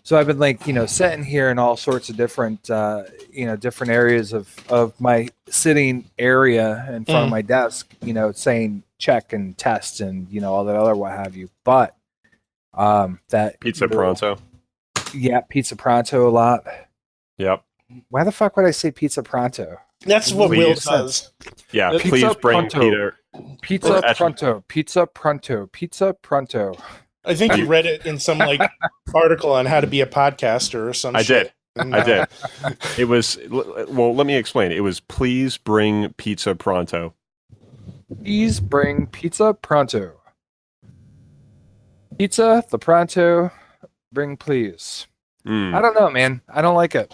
So I've been like, sitting here in all sorts of different, different areas of my sitting area in front of my desk, saying check and test and, all that other what have you. But that Pizza Pronto. Yeah, Pizza Pronto a lot. Yep. Why the fuck would I say Pizza Pronto? That's what Will does. Yeah, Pizza please bring Pronto. Peter. Pizza Pronto. Pizza Pronto. Pizza Pronto. I think you read it in some article on how to be a podcaster or some shit. I did. It was, well, let me explain. It was please bring Pizza Pronto. Please bring Pizza Pronto. Pizza, the Pronto, bring please. I don't know, man. I don't like it.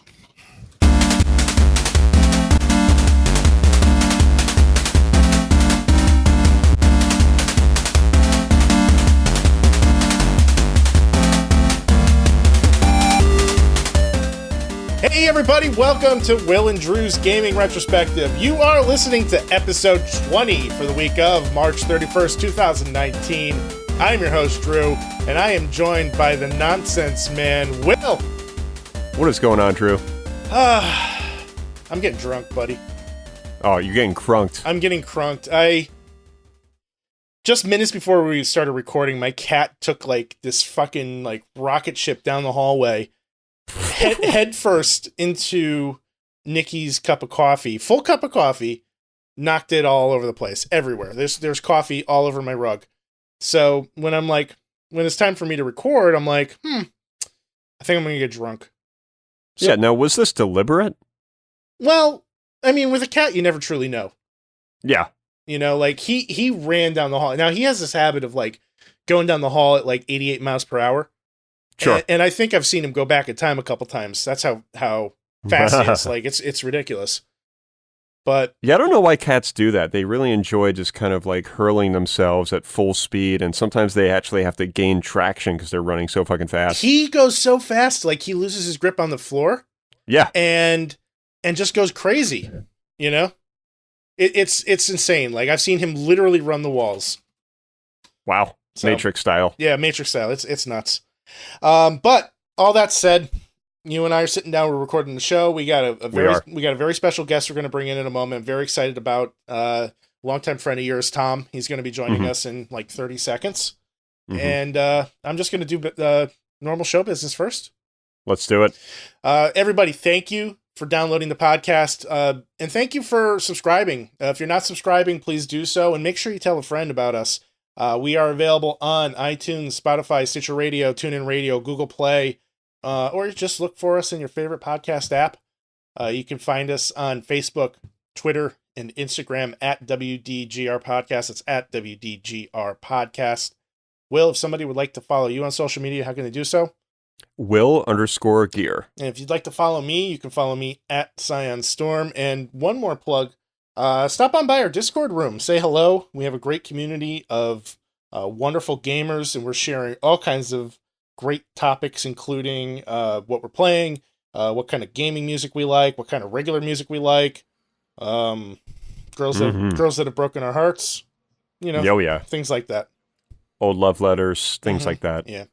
Hey everybody, welcome to Will and Drew's Gaming Retrospective. You are listening to episode 20 for the week of March 31st, 2019. I'm your host, Drew, and I am joined by the nonsense man, Will. What is going on, Drew? I'm getting drunk, buddy. Oh, you're getting crunked. I'm getting crunked. Just minutes before we started recording, my cat took this fucking rocket ship down the hallway. Head first into Nikki's cup of coffee, full cup of coffee, knocked it all over the place, everywhere. There's coffee all over my rug. So when it's time for me to record, I'm like, I think I'm gonna get drunk. So, yeah. Now, was this deliberate? Well, I mean, with a cat, you never truly know. Yeah. He ran down the hall. Now he has this habit of going down the hall at 88 miles per hour. Sure. And I think I've seen him go back in time a couple times. That's how fast he is. It's ridiculous. But yeah, I don't know why cats do that. They really enjoy just kind of hurling themselves at full speed, and sometimes they actually have to gain traction because they're running so fucking fast. He goes so fast, he loses his grip on the floor. Yeah. And just goes crazy. It's insane. I've seen him literally run the walls. Wow. So, Matrix style. Yeah, Matrix style. It's nuts. But all that said, you and I are sitting down. We're recording the show. We got a very special guest we're going to bring in a moment. I'm very excited about longtime friend of yours, Tom. He's going to be joining us in 30 seconds, and I'm just going to do normal show business first. Let's do it. Everybody, thank you for downloading the podcast, and thank you for subscribing. If you're not subscribing, please do so, and make sure you tell a friend about us. We are available on iTunes, Spotify, Stitcher Radio, TuneIn Radio, Google Play, or just look for us in your favorite podcast app. You can find us on Facebook, Twitter, and Instagram at WDGRPodcast. It's at WDGRPodcast. Will, if somebody would like to follow you on social media, how can they do so? Will_gear. And if you'd like to follow me, you can follow me at ScionStorm. And one more plug. Stop on by our Discord room. Say hello. We have a great community of wonderful gamers, and we're sharing all kinds of great topics, including what we're playing, what kind of gaming music we like, what kind of regular music we like, girls that have broken our hearts, things like that. Old love letters, things like that. Yeah.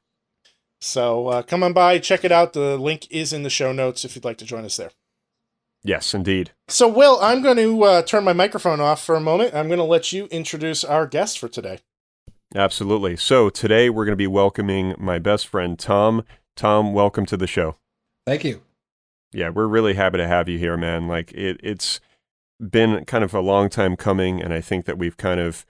So come on by, check it out. The link is in the show notes if you'd like to join us there. Yes, indeed. So, Will, I'm going to turn my microphone off for a moment. I'm going to let you introduce our guest for today. Absolutely. So, today we're going to be welcoming my best friend, Tom. Tom, welcome to the show. Thank you. Yeah, we're really happy to have you here, man. It's been kind of a long time coming, and I think that we've kind of,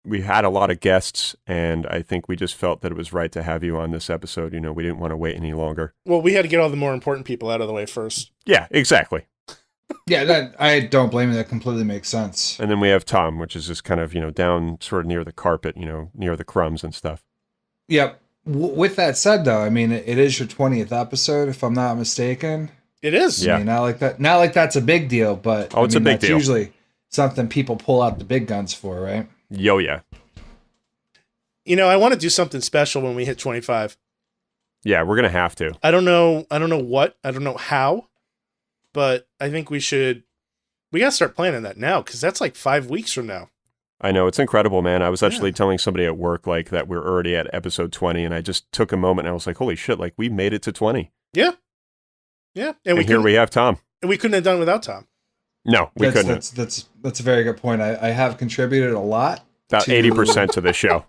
we had a lot of guests, and I think we just felt that it was right to have you on this episode. We didn't want to wait any longer. Well, we had to get all the more important people out of the way first. Yeah, exactly. Yeah, I don't blame you. That completely makes sense. And then we have Tom, which is just kind of, down sort of near the carpet, near the crumbs and stuff. Yep. With that said, though, I mean, it is your 20th episode, if I'm not mistaken. It is. Yeah. I mean, not like that's a big deal, but it's a big deal. It's usually something people pull out the big guns for, right? Yo, yeah. I want to do something special when we hit 25. Yeah, we're going to have to. I don't know what, I don't know how, but I think we got to start planning that now, because that's 5 weeks from now. I know, it's incredible, man. I was actually telling somebody at work like that we're already at episode 20, and I just took a moment and I was like, holy shit, like we made it to 20. Yeah. Yeah. And here we have Tom. And we couldn't have done without Tom. No, we couldn't. That's a very good point. I have contributed a lot. About 80% to the show.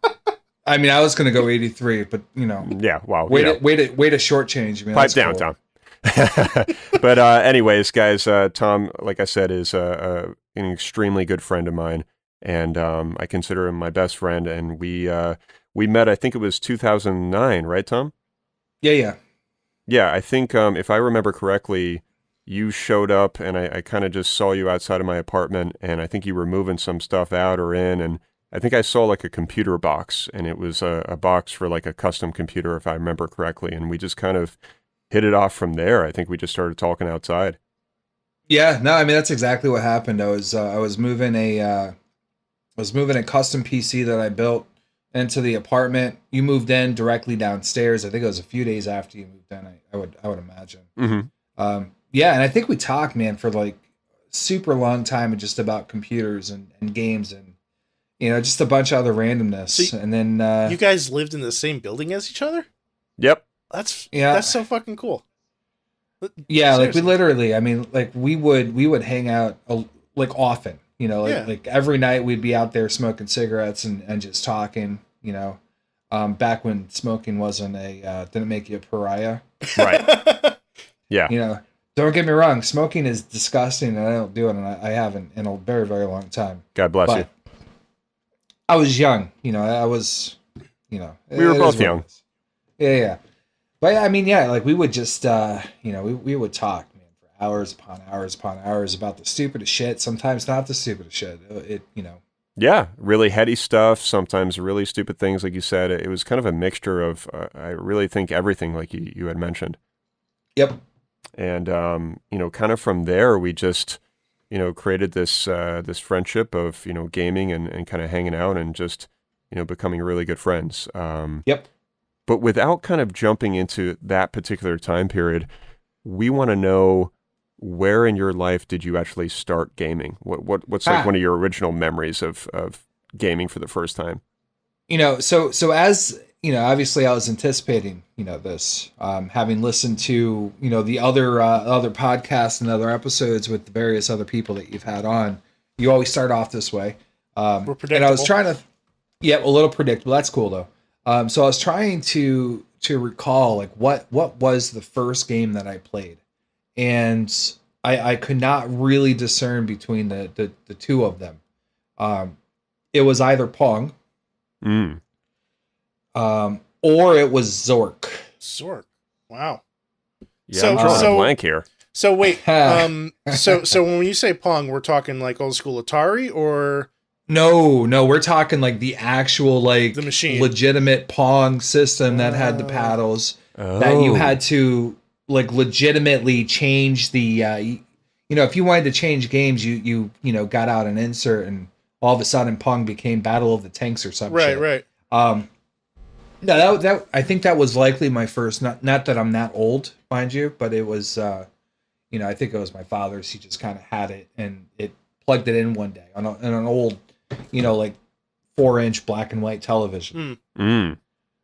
I mean, I was going to go 83, but Yeah, wow. Way to shortchange me. Pipe down, cool. Tom. But anyways, guys, Tom, like I said, is an extremely good friend of mine. And I consider him my best friend. And we met, I think it was 2009, right, Tom? Yeah. Yeah, I think if I remember correctly, you showed up and I kind of just saw you outside of my apartment. And I think you were moving some stuff out or in. And I think I saw like a computer box. And it was a box for like a custom computer, if I remember correctly. And we just kind of hit it off from there. I think we just started talking outside. Yeah, no, I mean, that's exactly what happened. I was moving a custom PC that I built into the apartment. You moved in directly downstairs. I think it was a few days after you moved in. I would imagine. Mm-hmm. Yeah, and I think we talked, man, for like super long time just about computers and games and just a bunch of other randomness. So and then you guys lived in the same building as each other? Yep. That's so fucking cool. Yeah, seriously. Like we literally, I mean, like we would hang out like often. Like every night we'd be out there smoking cigarettes and just talking, back when smoking wasn't didn't make you a pariah. Right. Yeah. Don't get me wrong, smoking is disgusting and I don't do it, and I haven't in a very, very long time. God bless you. I was young, I was, we were both young. Yeah. But I mean, yeah, like we would just, we would talk, hours upon hours about the stupidest shit. Sometimes not the stupidest shit. Yeah, really heady stuff. Sometimes really stupid things, like you said. It was kind of a mixture of, I really think everything, like you had mentioned. Yep. And kind of from there, we just, created this friendship of gaming and kind of hanging out and just becoming really good friends. Yep. But without kind of jumping into that particular time period, we want to know, where in your life did you actually start gaming? What's like one of your original memories of gaming for the first time? So as obviously I was anticipating this, having listened to the other podcasts and other episodes with the various other people that you've had on. You always start off this way. We're predictable. And I was trying to, a little predictable. That's cool though. So I was trying to recall like what was the first game that I played, and I could not really discern between the two of them. It was either Pong, or it was Zork. Zork, wow. Yeah, I'm drawing a blank here. So wait, so when you say Pong, we're talking like old school Atari or? No, we're talking like the actual like the machine, legitimate Pong system that had the paddles that you had to like legitimately change the if you wanted to change games, you got out an insert and all of a sudden Pong became Battle of the Tanks or something. Right. No, that I think that was likely my first. Not that I'm that old, mind you, but it was I think it was my father's. He just kind of had it and it plugged it in one day on an old like 4-inch black and white television.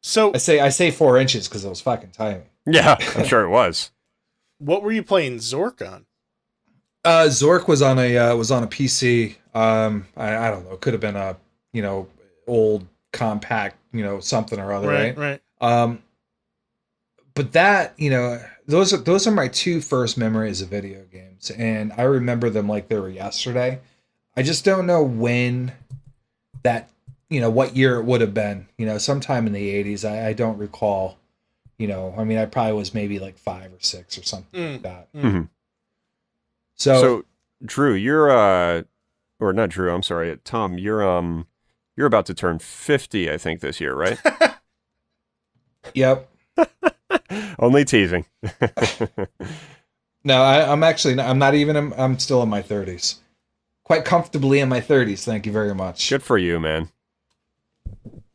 So I say 4 inches because it was fucking tiny. Yeah, I'm sure it was. What were you playing Zork on? Zork was on a PC. I don't know. It could have been a old compact something or other. Right. But that those are my two first memories of video games, and I remember them like they were yesterday. I just don't know when that, what year it would have been, sometime in the 80s. I don't recall, I mean, I probably was maybe like 5 or 6 or something like that. Mm-hmm. So Drew, you're, or not Drew, I'm sorry, Tom, you're about to turn 50, I think, this year, right? Yep. Only teasing. No, I'm not even, I'm still in my 30s. Quite comfortably in my 30s. Thank you very much. Good for you, man.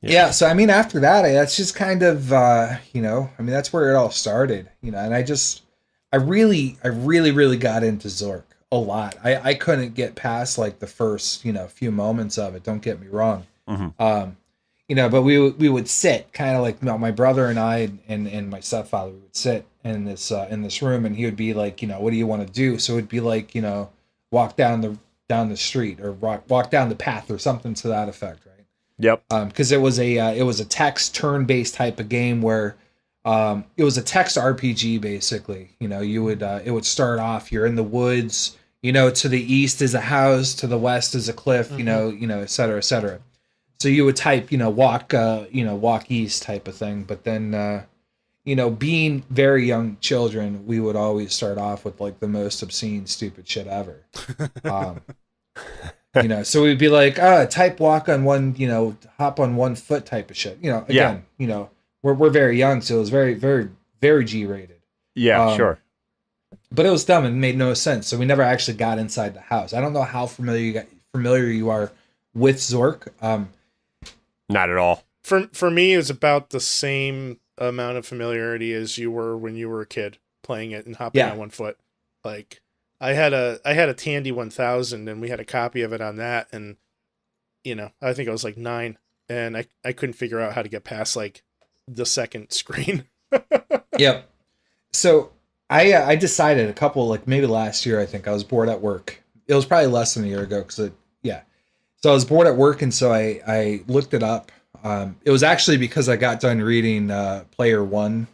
Yeah. So, I mean, after that, that's just kind of, that's where it all started, and I really got into Zork a lot. I couldn't get past like the first, few moments of it. Don't get me wrong. But we would sit kind of like my brother and I and my stepfather would sit in this room, and he would be like, what do you want to do? So it'd be like, walk down the street or walk down the path or something to that effect, right? Yep. Because it was a text turn-based type of game where it was a text RPG basically. You would it would start off, you're in the woods, to the east is a house, to the west is a cliff, et cetera, et cetera. So you would type, walk east type of thing. But then, being very young children, we would always start off with like the most obscene, stupid shit ever. So we'd be like, type walk on one, hop on 1 foot type of shit. Again, we're very young, so it was very, very, very G-rated. Yeah, sure. But it was dumb and made no sense. So we never actually got inside the house. I don't know how familiar you are with Zork. Not at all. For me, it's about the same amount of familiarity as you were when you were a kid playing it and hopping on 1 foot. Like I had a Tandy 1000 and we had a copy of it on that, and I think I was like 9 and I couldn't figure out how to get past like the second screen. Yep. So I decided a couple, like maybe last year, I think I was bored at work. It was probably less than a year ago So I was bored at work, and so I looked it up. It was actually because I got done reading Player One.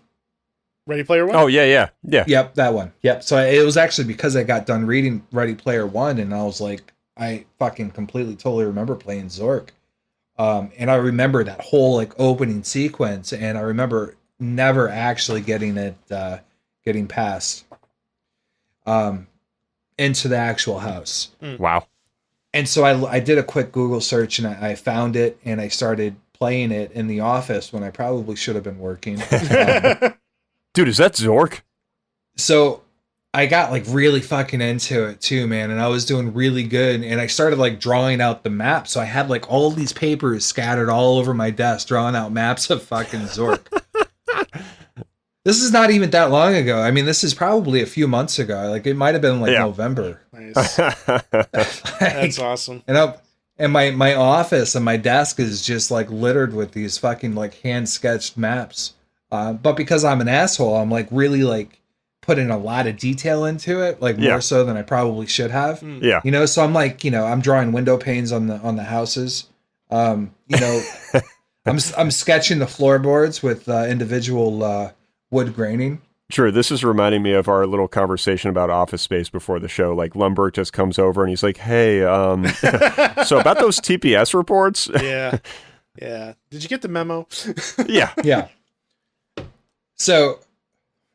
Ready Player One? Oh, yeah. Yep, that one. Yep. So it was actually because I got done reading Ready Player One, and I was like, I fucking completely, totally remember playing Zork. And I remember that whole like opening sequence, and I remember never actually getting past into the actual house. Wow. And so I did a quick Google search, and I found it, and I started playing it in the office when I probably should have been working. Dude, is that Zork? So I got like really fucking into it too, man. And I was doing really good. And I started like drawing out the map. So I had like all these papers scattered all over my desk, drawing out maps of fucking Zork. This is not even that long ago. I mean, this is probably a few months ago. Like it might have been like November. Nice. That's awesome. And my office and my desk is just like littered with these fucking like hand sketched maps. But because I'm an asshole, I'm like really like putting a lot of detail into it, like more so than I probably should have. Yeah. So I'm like, I'm drawing window panes on the houses. I'm sketching the floorboards with individual wood graining. Sure, this is reminding me of our little conversation about Office Space before the show. Like Lumberg just comes over and he's like, "Hey, so about those TPS reports." Yeah. Did you get the memo? Yeah. So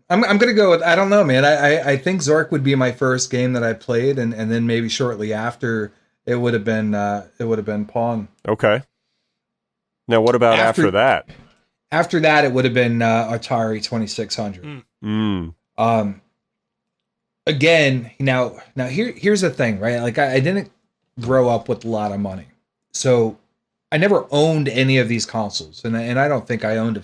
I'm gonna go with, I don't know, man. I think Zork would be my first game that I played, and then maybe shortly after it would have been Pong. Okay. Now what about after that? After that, it would have been Atari 2600. Again, now here's the thing, right? Like I didn't grow up with a lot of money, so I never owned any of these consoles, and I don't think I owned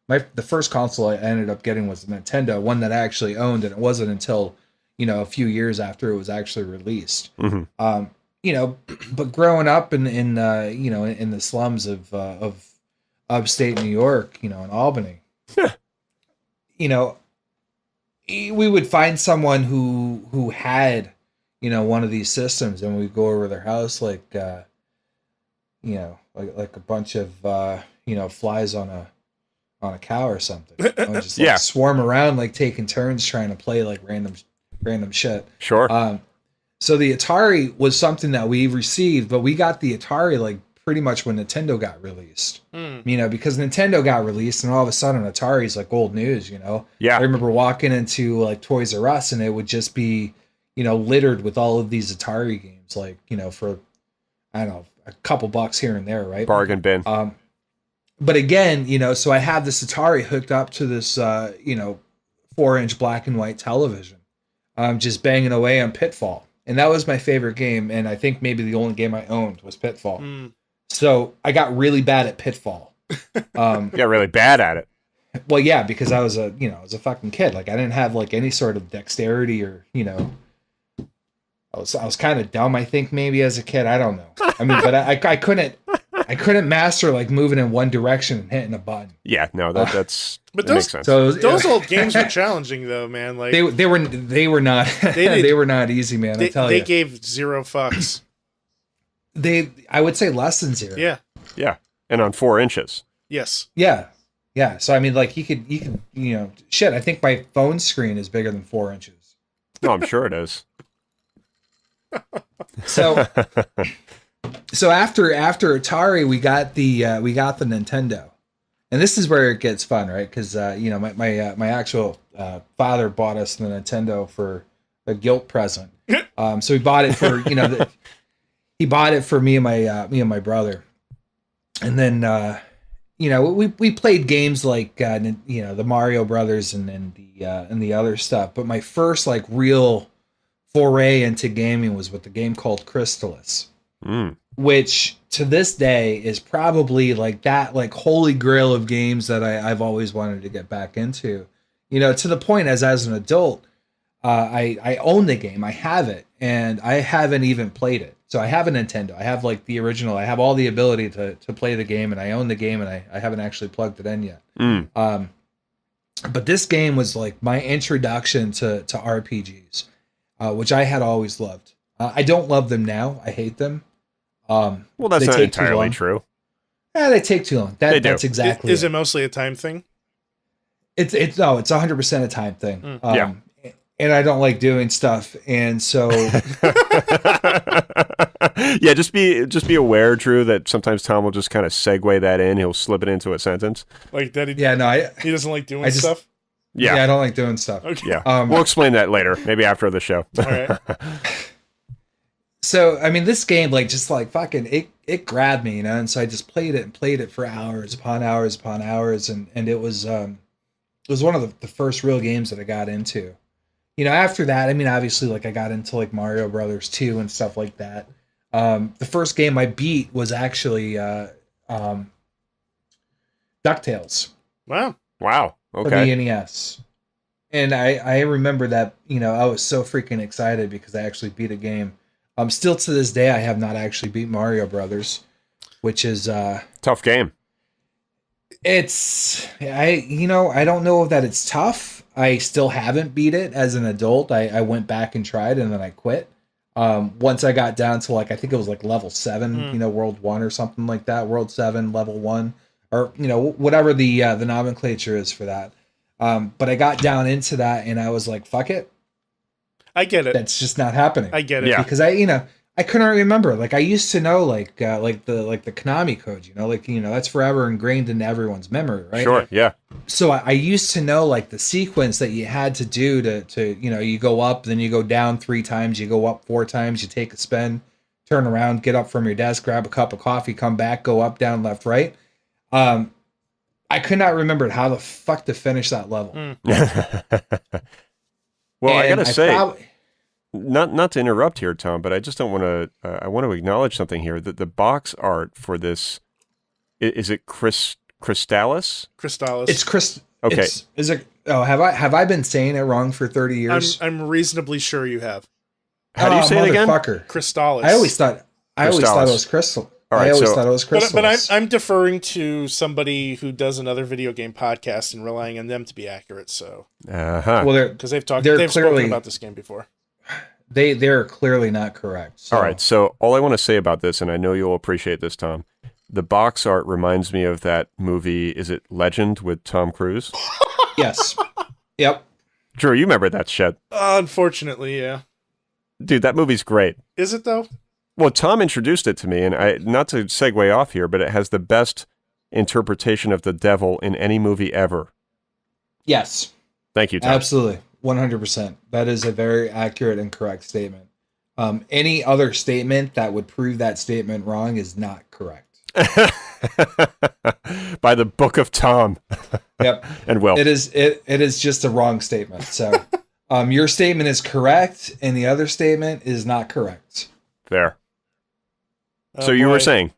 the first console I ended up getting was a Nintendo, one that I actually owned, and it wasn't until a few years after it was actually released. But growing up in the slums of upstate New York, in Albany, we would find someone who had, one of these systems, and we'd go over their house like a bunch of, flies on a cow or something. Just swarm around, like taking turns trying to play like random shit. Sure. So the Atari was something that we received, but we got the Atari like pretty much when Nintendo got released. Because Nintendo got released, and all of a sudden Atari's like old news. Yeah. I remember walking into like Toys R Us, and it would just be littered with all of these Atari games, like for I don't know, a couple bucks here and there, right? Bargain bin. But again, so I had this Atari hooked up to this 4-inch black and white television, just banging away on Pitfall, and that was my favorite game, and I think maybe the only game I owned was Pitfall. So I got really bad at Pitfall. Got really bad at it. Well, yeah, because I was a fucking kid. Like I didn't have like any sort of dexterity or I was kind of dumb, I think, maybe as a kid. I don't know. I mean, but I couldn't master like moving in one direction and hitting a button. Yeah, no, that makes sense. So those old games were challenging though, man. Like they were not they were not easy, man. I tell you, they gave zero fucks. I would say less than zero. Yeah. Yeah, and on 4 inches. Yes. Yeah. So I mean, like you could shit. I think my phone screen is bigger than 4 inches. No, I'm sure it is. So after Atari, we got the Nintendo, and this is where it gets fun, right? Because my actual father bought us the Nintendo for a guilt present. So he bought it for he bought it for me and my brother, and then we played games like the Mario Brothers and the other stuff. But my first like real foray into gaming was with the game called Crystalis, which to this day is probably like that like holy grail of games that I've always wanted to get back into. To the point as an adult, I own the game, I have it, and I haven't even played it. So I have a Nintendo. I have like the original. I have all the ability to play the game, and I own the game, and I haven't actually plugged it in yet. But this game was like my introduction to RPGs, which I had always loved. I don't love them now. I hate them. Well, that's not entirely true. Yeah, they take too long. That's exactly. Is it mostly a time thing? It's 100% a time thing. Yeah. And I don't like doing stuff, and so yeah, just be aware, Drew, that sometimes Tom will just kind of segue that in. He'll slip it into a sentence. Like that. He doesn't like doing stuff. Yeah, I don't like doing stuff. Okay. Yeah, we'll explain that later, maybe after the show. All right. So I mean, this game just fucking it grabbed me, and so I just played it for hours upon hours upon hours, and it was one of the first real games that I got into. After that, I mean, obviously, like I got into like Mario Brothers 2 and stuff like that. The first game I beat was actually DuckTales. Wow. Okay. For the NES. And I remember that, I was so freaking excited because I actually beat a game. Still to this day, I have not actually beat Mario Brothers, which is tough game. I don't know that it's tough. I still haven't beat it as an adult. I went back and tried, and then I quit. Once I got down to like, I think it was like level 7, World 1 or something like that. World 7, level 1, or, whatever the nomenclature is for that. But I got down into that and I was like, fuck it. I get it. That's just not happening. I get it. Yeah. Because I couldn't remember. Like I used to know like the Konami code, that's forever ingrained in everyone's memory, right? Sure, yeah. So I used to know like the sequence that you had to do to you go up, then you go down 3 times, you go up 4 times, you take a spin, turn around, get up from your desk, grab a cup of coffee, come back, go up, down, left, right. I could not remember how the fuck to finish that level. Well, I gotta say, not to interrupt here, Tom, but I just don't want to. I want to acknowledge something here. That the box art for this is it Crystalis? Crystalis. It's Chris. Okay. Is it? Oh, have I been saying it wrong for 30 years? I'm reasonably sure you have. How do you say it again? Crystalis. I always thought it was Crystal. All right, I always thought it was Crystal. But I'm deferring to somebody who does another video game podcast and relying on them to be accurate. So, well, because they've spoken about this game before. They're clearly not correct. So. All right, so all I want to say about this, and I know you'll appreciate this, Tom, the box art reminds me of that movie. Is it Legend with Tom Cruise? Yes. Yep. Drew, you remember that shit? Unfortunately, yeah. Dude, that movie's great. Is it though? Well, Tom introduced it to me, and not to segue off here, but it has the best interpretation of the devil in any movie ever. Yes. Thank you, Tom. Absolutely. 100%. That is a very accurate and correct statement. Any other statement that would prove that statement wrong is not correct. By the book of Tom. Yep. And Will. It is just a wrong statement. So your statement is correct, and the other statement is not correct. There. So you were saying?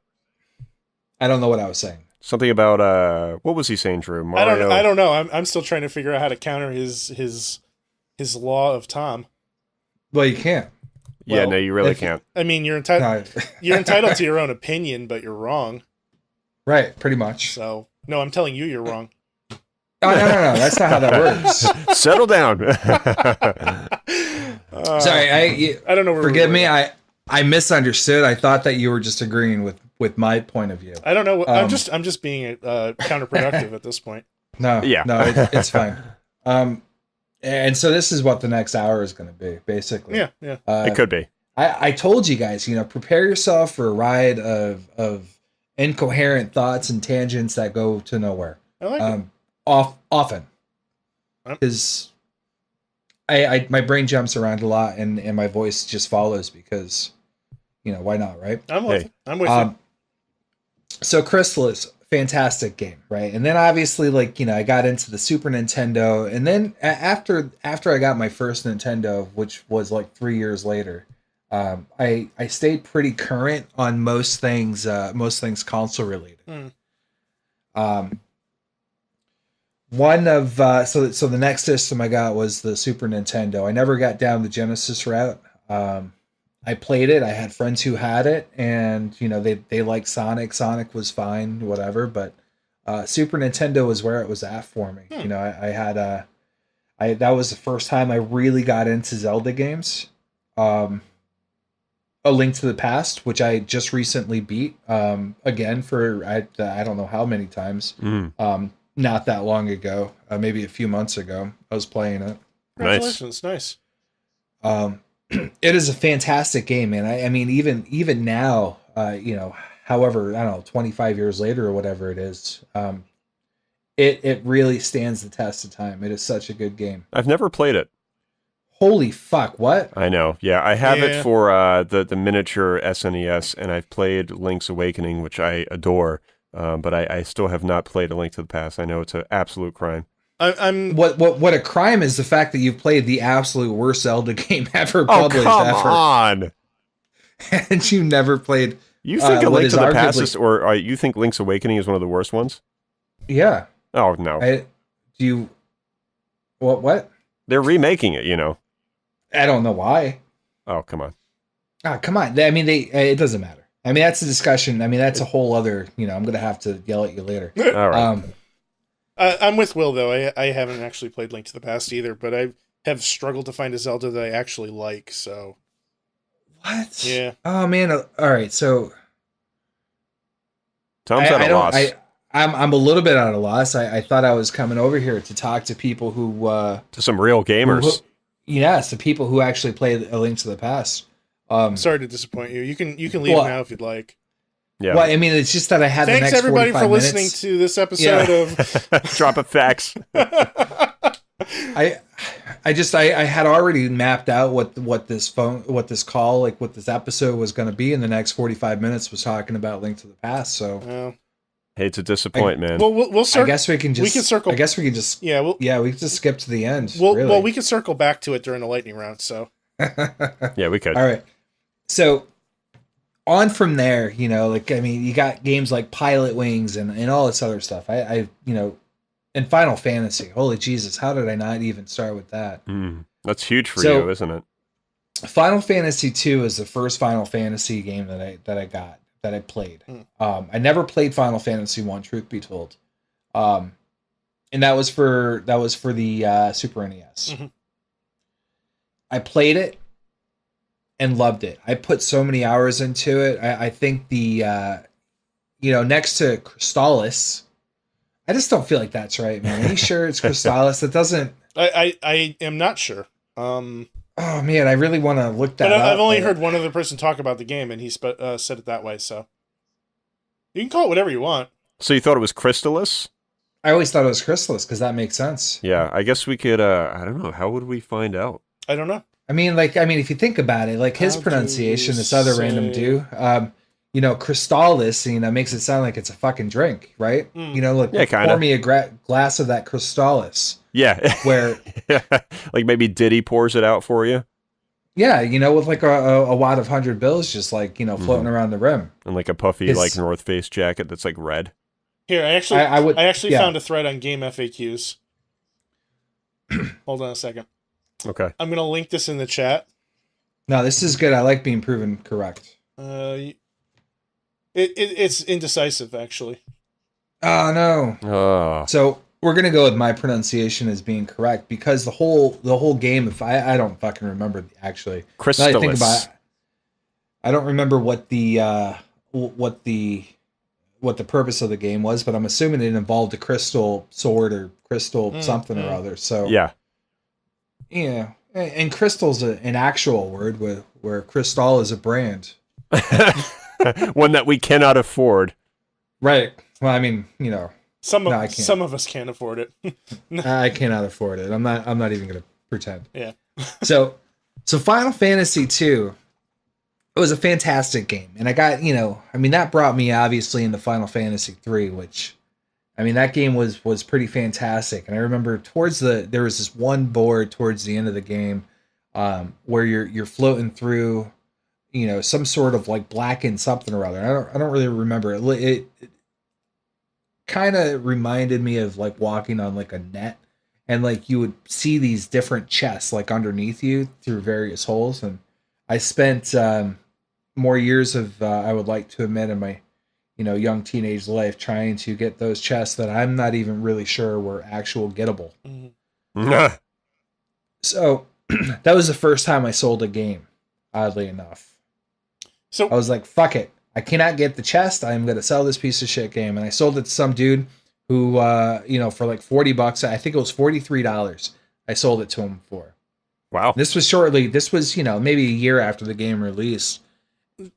I don't know what I was saying. Something about what was he saying, Drew? Mario? I don't know. I'm still trying to figure out how to counter his law of Tom. Well, you can't. Yeah, no, you really can't. I mean, you're entitled to your own opinion, but you're wrong. Right, pretty much. So, no, I'm telling you, you're wrong. Oh, no, that's not how that works. Settle down. Sorry, I don't know. Forgive me. I misunderstood. I thought that you were just agreeing with my point of view. I don't know. I'm just being counterproductive at this point. No, it's fine. And so this is what the next hour is going to be, basically. Yeah. It could be. I told you guys, prepare yourself for a ride of incoherent thoughts and tangents that go to nowhere. I like it. Often. Because my brain jumps around a lot and my voice just follows because, why not, right? I'm with you. So Crystal is fantastic game, right? And then obviously, I got into the Super Nintendo, and then after I got my first Nintendo, which was 3 years later, I stayed pretty current on most things console related. One of so the next system I got was the Super Nintendo. I never got down the Genesis route. I played it. I had friends who had it, and they liked Sonic. Sonic was fine, whatever. But Super Nintendo was where it was at for me. I had that was the first time I really got into Zelda games. A Link to the Past, which I just recently beat again for I don't know how many times. Not that long ago, maybe a few months ago, I was playing it. Congratulations, nice. It is a fantastic game, man. I mean, even now, however, I don't know, 25 years later or whatever it is, it really stands the test of time. It is such a good game. I've never played it. Holy fuck! What? I know. Yeah, I have it for the miniature SNES, and I've played Link's Awakening, which I adore. But I still have not played A Link to the Past. I know it's an absolute crime. What a crime is the fact that you've played the absolute worst Zelda game ever published. Oh, come on! And you never played. You think A Link to the Past is, or you think Link's Awakening is one of the worst ones? Yeah. Oh no. What? They're remaking it. I don't know why. Oh, come on. Come on. I mean, it doesn't matter. I mean, that's a discussion. I mean, that's a whole other, I'm going to have to yell at you later. All right. I'm with Will, though. I haven't actually played Link to the Past either, but I have struggled to find a Zelda that I actually like, so. What? Yeah. Oh, man. All right, so. Tom's at a loss. I'm a little bit at a loss. I thought I was coming over here to talk to people who... to some real gamers. Yes, the people who actually play A Link to the Past. Sorry to disappoint you. You can leave now if you'd like. Yeah. Well, I mean, it's just that I had Thanks the next everybody for minutes. listening to this episode of Drop of Facts. I had already mapped out what this episode was going to be, and the next 45 minutes was talking about Link to the Past. So, hate to disappoint, man. Well, I guess we can circle. I guess we can just. Yeah. We can just skip to the end. Well, we can circle back to it during the lightning round. So. Yeah, we could. All right. So on from there, you got games like Pilot Wings and all this other stuff. And Final Fantasy. Holy Jesus, how did I not even start with that? That's huge for you, isn't it? Final Fantasy 2 is the first Final Fantasy game that I played. I never played Final Fantasy 1, truth be told. And that was for the Super NES. Mm-hmm. I played it and loved it. I put so many hours into it. I think the next to Crystallis, I just don't feel like that's right, man. Are you sure it's Crystallis? That doesn't. I am not sure. Oh man, I really want to look that up. I've only heard one other person talk about the game, and he said it that way. So you can call it whatever you want. So you thought it was Crystallis? I always thought it was Crystallis because that makes sense. Yeah, I guess we could. I don't know. How would we find out? I don't know. I mean, if you think about it, like his pronunciation, this other random dude, Crystallis, makes it sound like it's a fucking drink, right? Pour me a glass of that Crystallis. Yeah. Where, like maybe Diddy pours it out for you. Yeah, with like a wad of 100 bills, just floating around the rim, and like a puffy North Face jacket that's like red. Here, I actually found a thread on Game FAQs. Hold on a second. Okay. I'm going to link this in the chat. No, this is good. I like being proven correct. It's indecisive, actually. Oh no. So we're gonna go with my pronunciation as being correct because the whole game. If I don't fucking remember actually. Crystallis. Now that I think about it, I don't remember what the purpose of the game was, but I'm assuming it involved a crystal sword or crystal something or other. So yeah. And crystal's an actual word where crystal is a brand. One that we cannot afford. Right. Well, I mean, some of us can't afford it. I cannot afford it. I'm not even going to pretend. Yeah. So Final Fantasy 2, it was a fantastic game. And I got, that brought me obviously into Final Fantasy 3, which that game was pretty fantastic. And I remember there was this one board towards the end of the game where you're floating through, some sort of like blackened something or other. I don't really remember. It kind of reminded me of like walking on like a net, and like you would see these different chests like underneath you through various holes. And I spent more years of I would like to admit in my young teenage life trying to get those chests that I'm not even really sure were actual gettable. Mm-hmm. So that was the first time I sold a game, oddly enough. So I was like, fuck it. I cannot get the chest. I'm going to sell this piece of shit game. And I sold it to some dude who, for like $40, I think it was $43. I sold it to him for. Wow. This was maybe a year after the game released.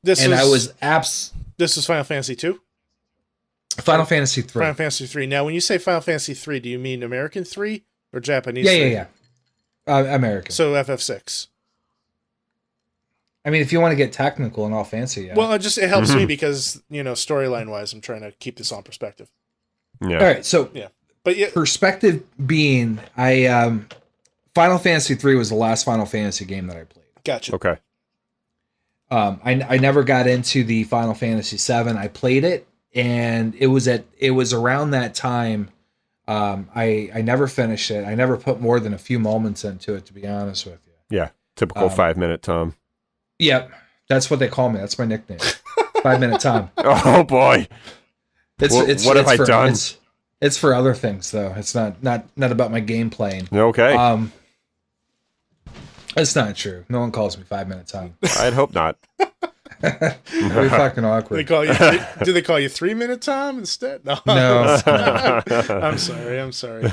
This was Final Fantasy 2? Final Fantasy 3. Final Fantasy 3. Now, when you say Final Fantasy 3, do you mean American 3 or Japanese 3? Yeah. American. So FF6. If you want to get technical and all fancy, yeah. Well, it helps me because, storyline wise, I'm trying to keep this on perspective. Yeah. All right. So, but perspective being, Final Fantasy 3 was the last Final Fantasy game that I played. Gotcha. Okay. I never got into the Final Fantasy 7. I played it, and it was around that time. I never finished it. I never put more than a few moments into it, to be honest with you. Yeah. Typical 5-minute Tom. Yep. That's what they call me. That's my nickname. 5-minute Tom. Oh boy. What have I done? It's for other things though. It's not about my game playing. Okay. It's not true. No one calls me 5-minute Tom. I'd hope not. Very fucking awkward. Do they call you 3-minute Tom instead? No. I'm sorry.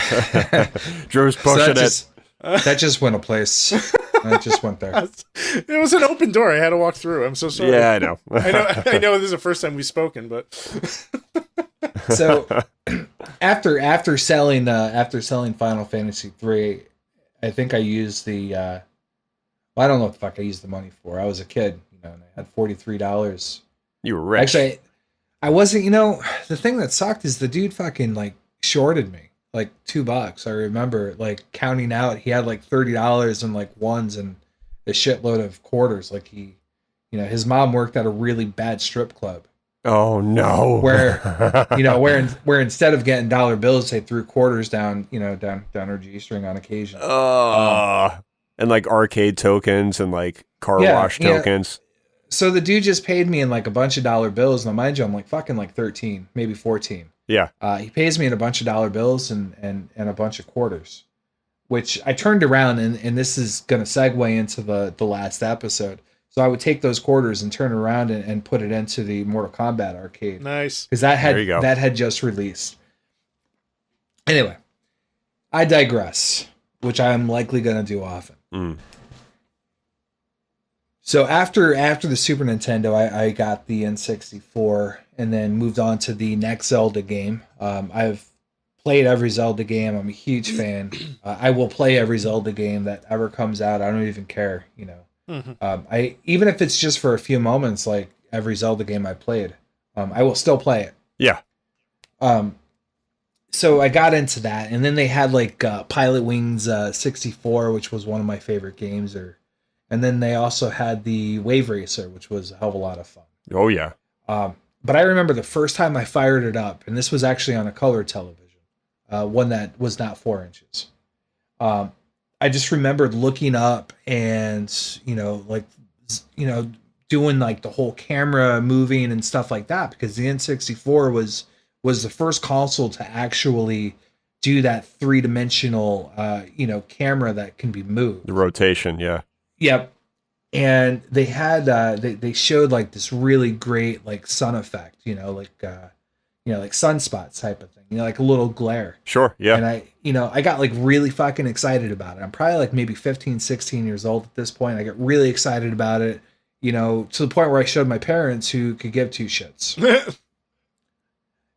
Drew's pushing it. That just went a place. I just went there. It was an open door. I had to walk through. I'm so sorry. Yeah, I know. I know this is the first time we've spoken, but so after selling Final Fantasy 3, I think I used the I don't know what the fuck I used the money for. I was a kid, and I had $43. You were rich. Actually, I wasn't. The thing that sucked is the dude fucking like shorted me. Like $2. I remember like counting out. He had like $30 in like ones and a shitload of quarters. Like his mom worked at a really bad strip club. Oh no! Where where instead of getting dollar bills, they threw quarters down her G-string on occasion. And like arcade tokens and like car wash tokens. So the dude just paid me in like a bunch of dollar bills. Now mind you, I'm like fucking like 13, maybe 14. Yeah. He pays me in a bunch of dollar bills and a bunch of quarters, which I turned around and this is going to segue into the last episode. So I would take those quarters and turn around and put it into the Mortal Kombat arcade. Nice. Because that had just released. Anyway, I digress, which I'm likely going to do often. Mm. So after the Super Nintendo, I got the N64 and then moved on to the next Zelda game. I've played every Zelda game. I'm a huge fan. I will play every Zelda game that ever comes out. I don't even care, I even if it's just for a few moments, like every Zelda game I played, I will still play it. Yeah. So I got into that, and then they had like Pilot Wings 64, which was one of my favorite games, and then they also had the Wave Racer, which was a hell of a lot of fun. Oh yeah. But I remember the first time I fired it up, and this was actually on a color television, one that was not 4 inches. I just remembered looking up and, like you know, doing like the whole camera moving and stuff like that, because the N64 was the first console to actually do that 3-dimensional, you know, camera that can be moved. The rotation, yeah. Yep. And they had they showed like this really great like sun effect, you know, like sunspots type of thing, you know, like a little glare. Sure, yeah. And I got like really fucking excited about it. I'm probably like maybe 15, 16 years old at this point. I get really excited about it, you know, to the point where I showed my parents, who could give two shits.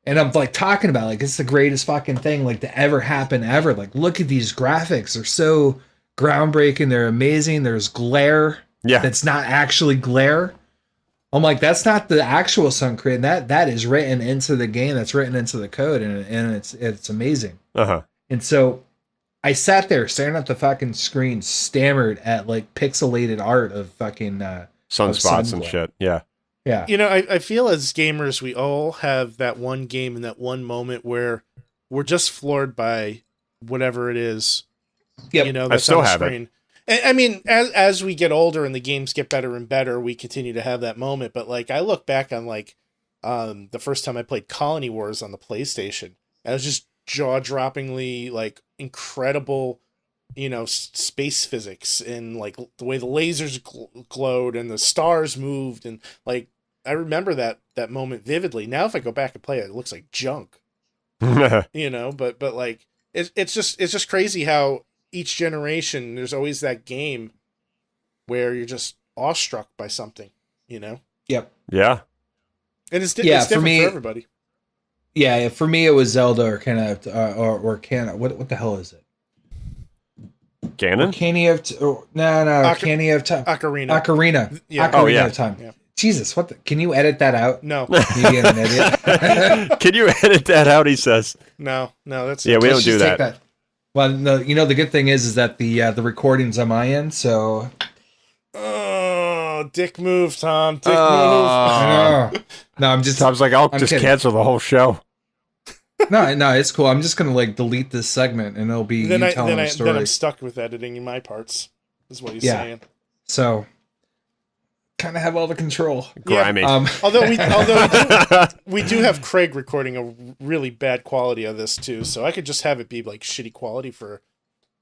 And I'm like talking about like, it's the greatest fucking thing like to ever happen ever. Like, look at these graphics. They're so groundbreaking. They're amazing. There's glare. Yeah. That's not actually glare. I'm like, that's not the actual sun creating. That is written into the game. That's written into the code, and it's amazing. Uh-huh. And so I sat there staring at the fucking screen, stammered at like pixelated art of fucking sunspots and shit. Yeah. Yeah. You know, I feel as gamers, we all have that one game and that one moment where we're just floored by whatever it is. Yep. You know, I that's still on the have screen. And, I mean, as we get older and the games get better and better, we continue to have that moment. But like, I look back on like the first time I played Colony Wars on the PlayStation, and it was just jaw-droppingly like incredible, you know, space physics and like the way the lasers glowed and the stars moved, and like I remember that moment vividly. Now if I go back and play it, it looks like junk. You know, but like it's just crazy how each generation there's always that game where you're just awestruck by something, you know? Yep. Yeah. And it's different for everybody. Yeah, for me it was Zelda or what the hell is it? Ganon? Ocarina of Time. Ocarina. Yeah. Ocarina of Time. Yeah. Jesus, can you edit that out? No. You being an idiot. Can you edit that out, he says? No, that's we don't do that. Well, no, you know, the good thing is that the recording's on my end, so... Oh, dick move, Tom. Dick move. No, I'm just... Tom's like, I'm just kidding. Cancel the whole show. No, it's cool. I'm just going to, like, delete this segment, and it'll be telling a story. Then I'm stuck with editing in my parts, is what he's saying. So... kind of have all the control. Grimy. Yeah. Although we do have Craig recording a really bad quality of this too, so I could just have it be like shitty quality for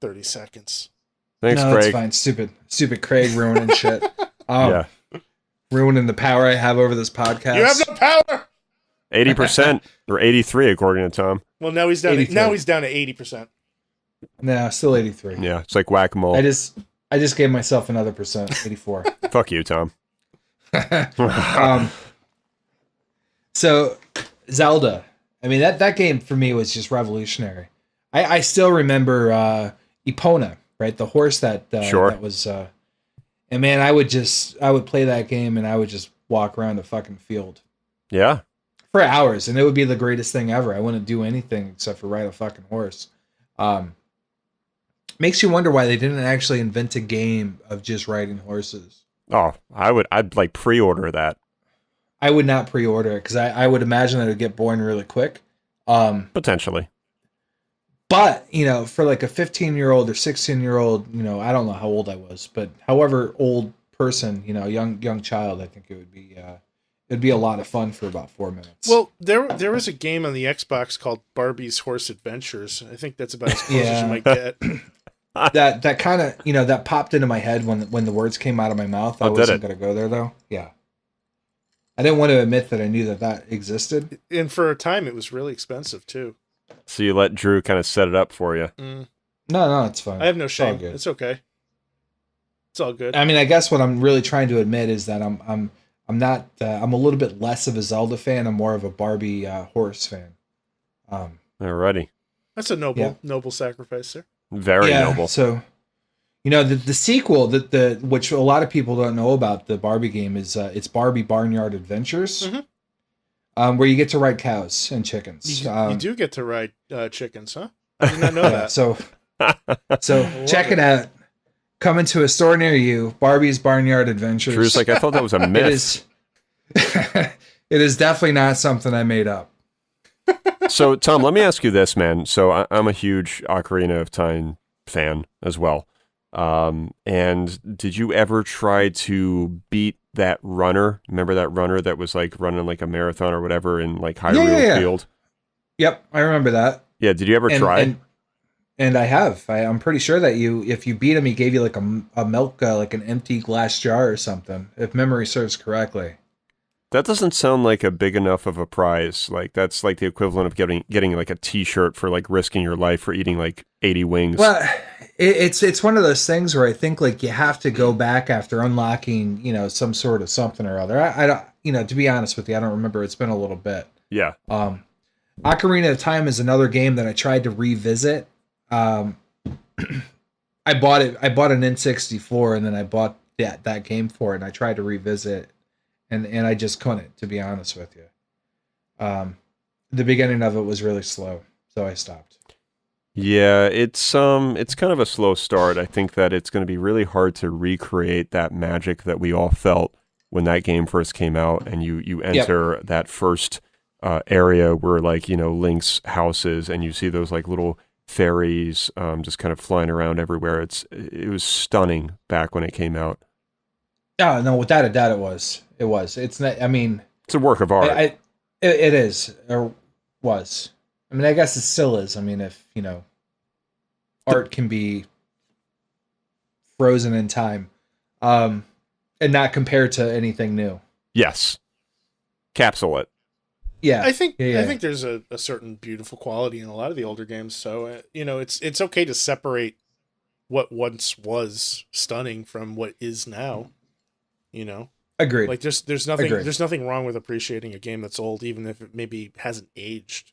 30 seconds. Thanks, no, Craig. That's fine. Stupid Craig ruining shit. Ruining the power I have over this podcast. You have no power. 80% or 83 according to Tom. Well, now he's down. He's down to 80%. No, still 83. Yeah, it's like whack-a-mole. I just gave myself another percent, 84. Fuck you, Tom. So Zelda, I mean that game for me was just revolutionary. I still remember Epona, right? The horse that was and man, I would play that game and I would just walk around the fucking field. Yeah. For hours, and it would be the greatest thing ever. I wouldn't do anything except for ride a fucking horse. Makes you wonder why they didn't actually invent a game of just riding horses. Oh, I'd like pre-order that. I would not pre-order it because I would imagine that it would get boring really quick. Potentially. But, you know, for like a 15-year-old or 16-year-old, you know, I don't know how old I was, but however old person, you know, young child, I think it would be it'd be a lot of fun for about 4 minutes. Well, there was a game on the Xbox called Barbie's Horse Adventures. I think that's about as close as you might get. That kind of, you know, that popped into my head when the words came out of my mouth. I wasn't going to go there though. Yeah. I didn't want to admit that I knew that existed. And for a time it was really expensive too. So you let Drew kind of set it up for you. No, it's fine. I have no shame. It's okay. It's all good. I mean, I guess what I'm really trying to admit is that I'm not I'm a little bit less of a Zelda fan. I'm more of a Barbie horse fan. Alrighty. That's a noble sacrifice, sir. Very noble. So, you know, the sequel that which a lot of people don't know about the Barbie game is it's Barbie Barnyard Adventures, where you get to ride cows and chickens. You do get to ride chickens, huh? I did not know that. So check it out. Coming to a store near you, Barbie's Barnyard Adventures. Drew's like, I thought that was a myth. It is definitely not something I made up. So, Tom, let me ask you this, man. So I'm a huge Ocarina of Time fan as well. And did you ever try to beat that runner? Remember that runner that was like running like a marathon or whatever in like Hyrule Field? Yep, I remember that. Yeah, did you ever try? And I have. I'm pretty sure that if you beat him, he gave you like a milk, like an empty glass jar or something, if memory serves correctly. That doesn't sound like a big enough of a prize. Like that's like the equivalent of getting like a T-shirt for like risking your life for eating like 80 wings. Well, it's one of those things where I think like you have to go back after unlocking, some sort of something or other. I don't, to be honest with you, I don't remember. It's been a little bit. Yeah. Ocarina of Time is another game that I tried to revisit. I bought an N64 and then I bought that game for it and I tried to revisit and I just couldn't, to be honest with you. The beginning of it was really slow, so I stopped. Yeah, it's kind of a slow start. I think that it's going to be really hard to recreate that magic that we all felt when that game first came out and you enter that first area where like, Link's house is and you see those like little fairies just kind of flying around everywhere. It was stunning back when it came out. Oh, no, without a doubt it was. It was. It's not, I mean... It's a work of art. It is, or was. I mean, I guess it still is. I mean, if, art can be frozen in time and not compared to anything new. Yes. Capsule it. Yeah. I think there's a certain beautiful quality in a lot of the older games. So, it's okay to separate what once was stunning from what is now. Agreed. Like there's nothing wrong with appreciating a game that's old, even if it maybe hasn't aged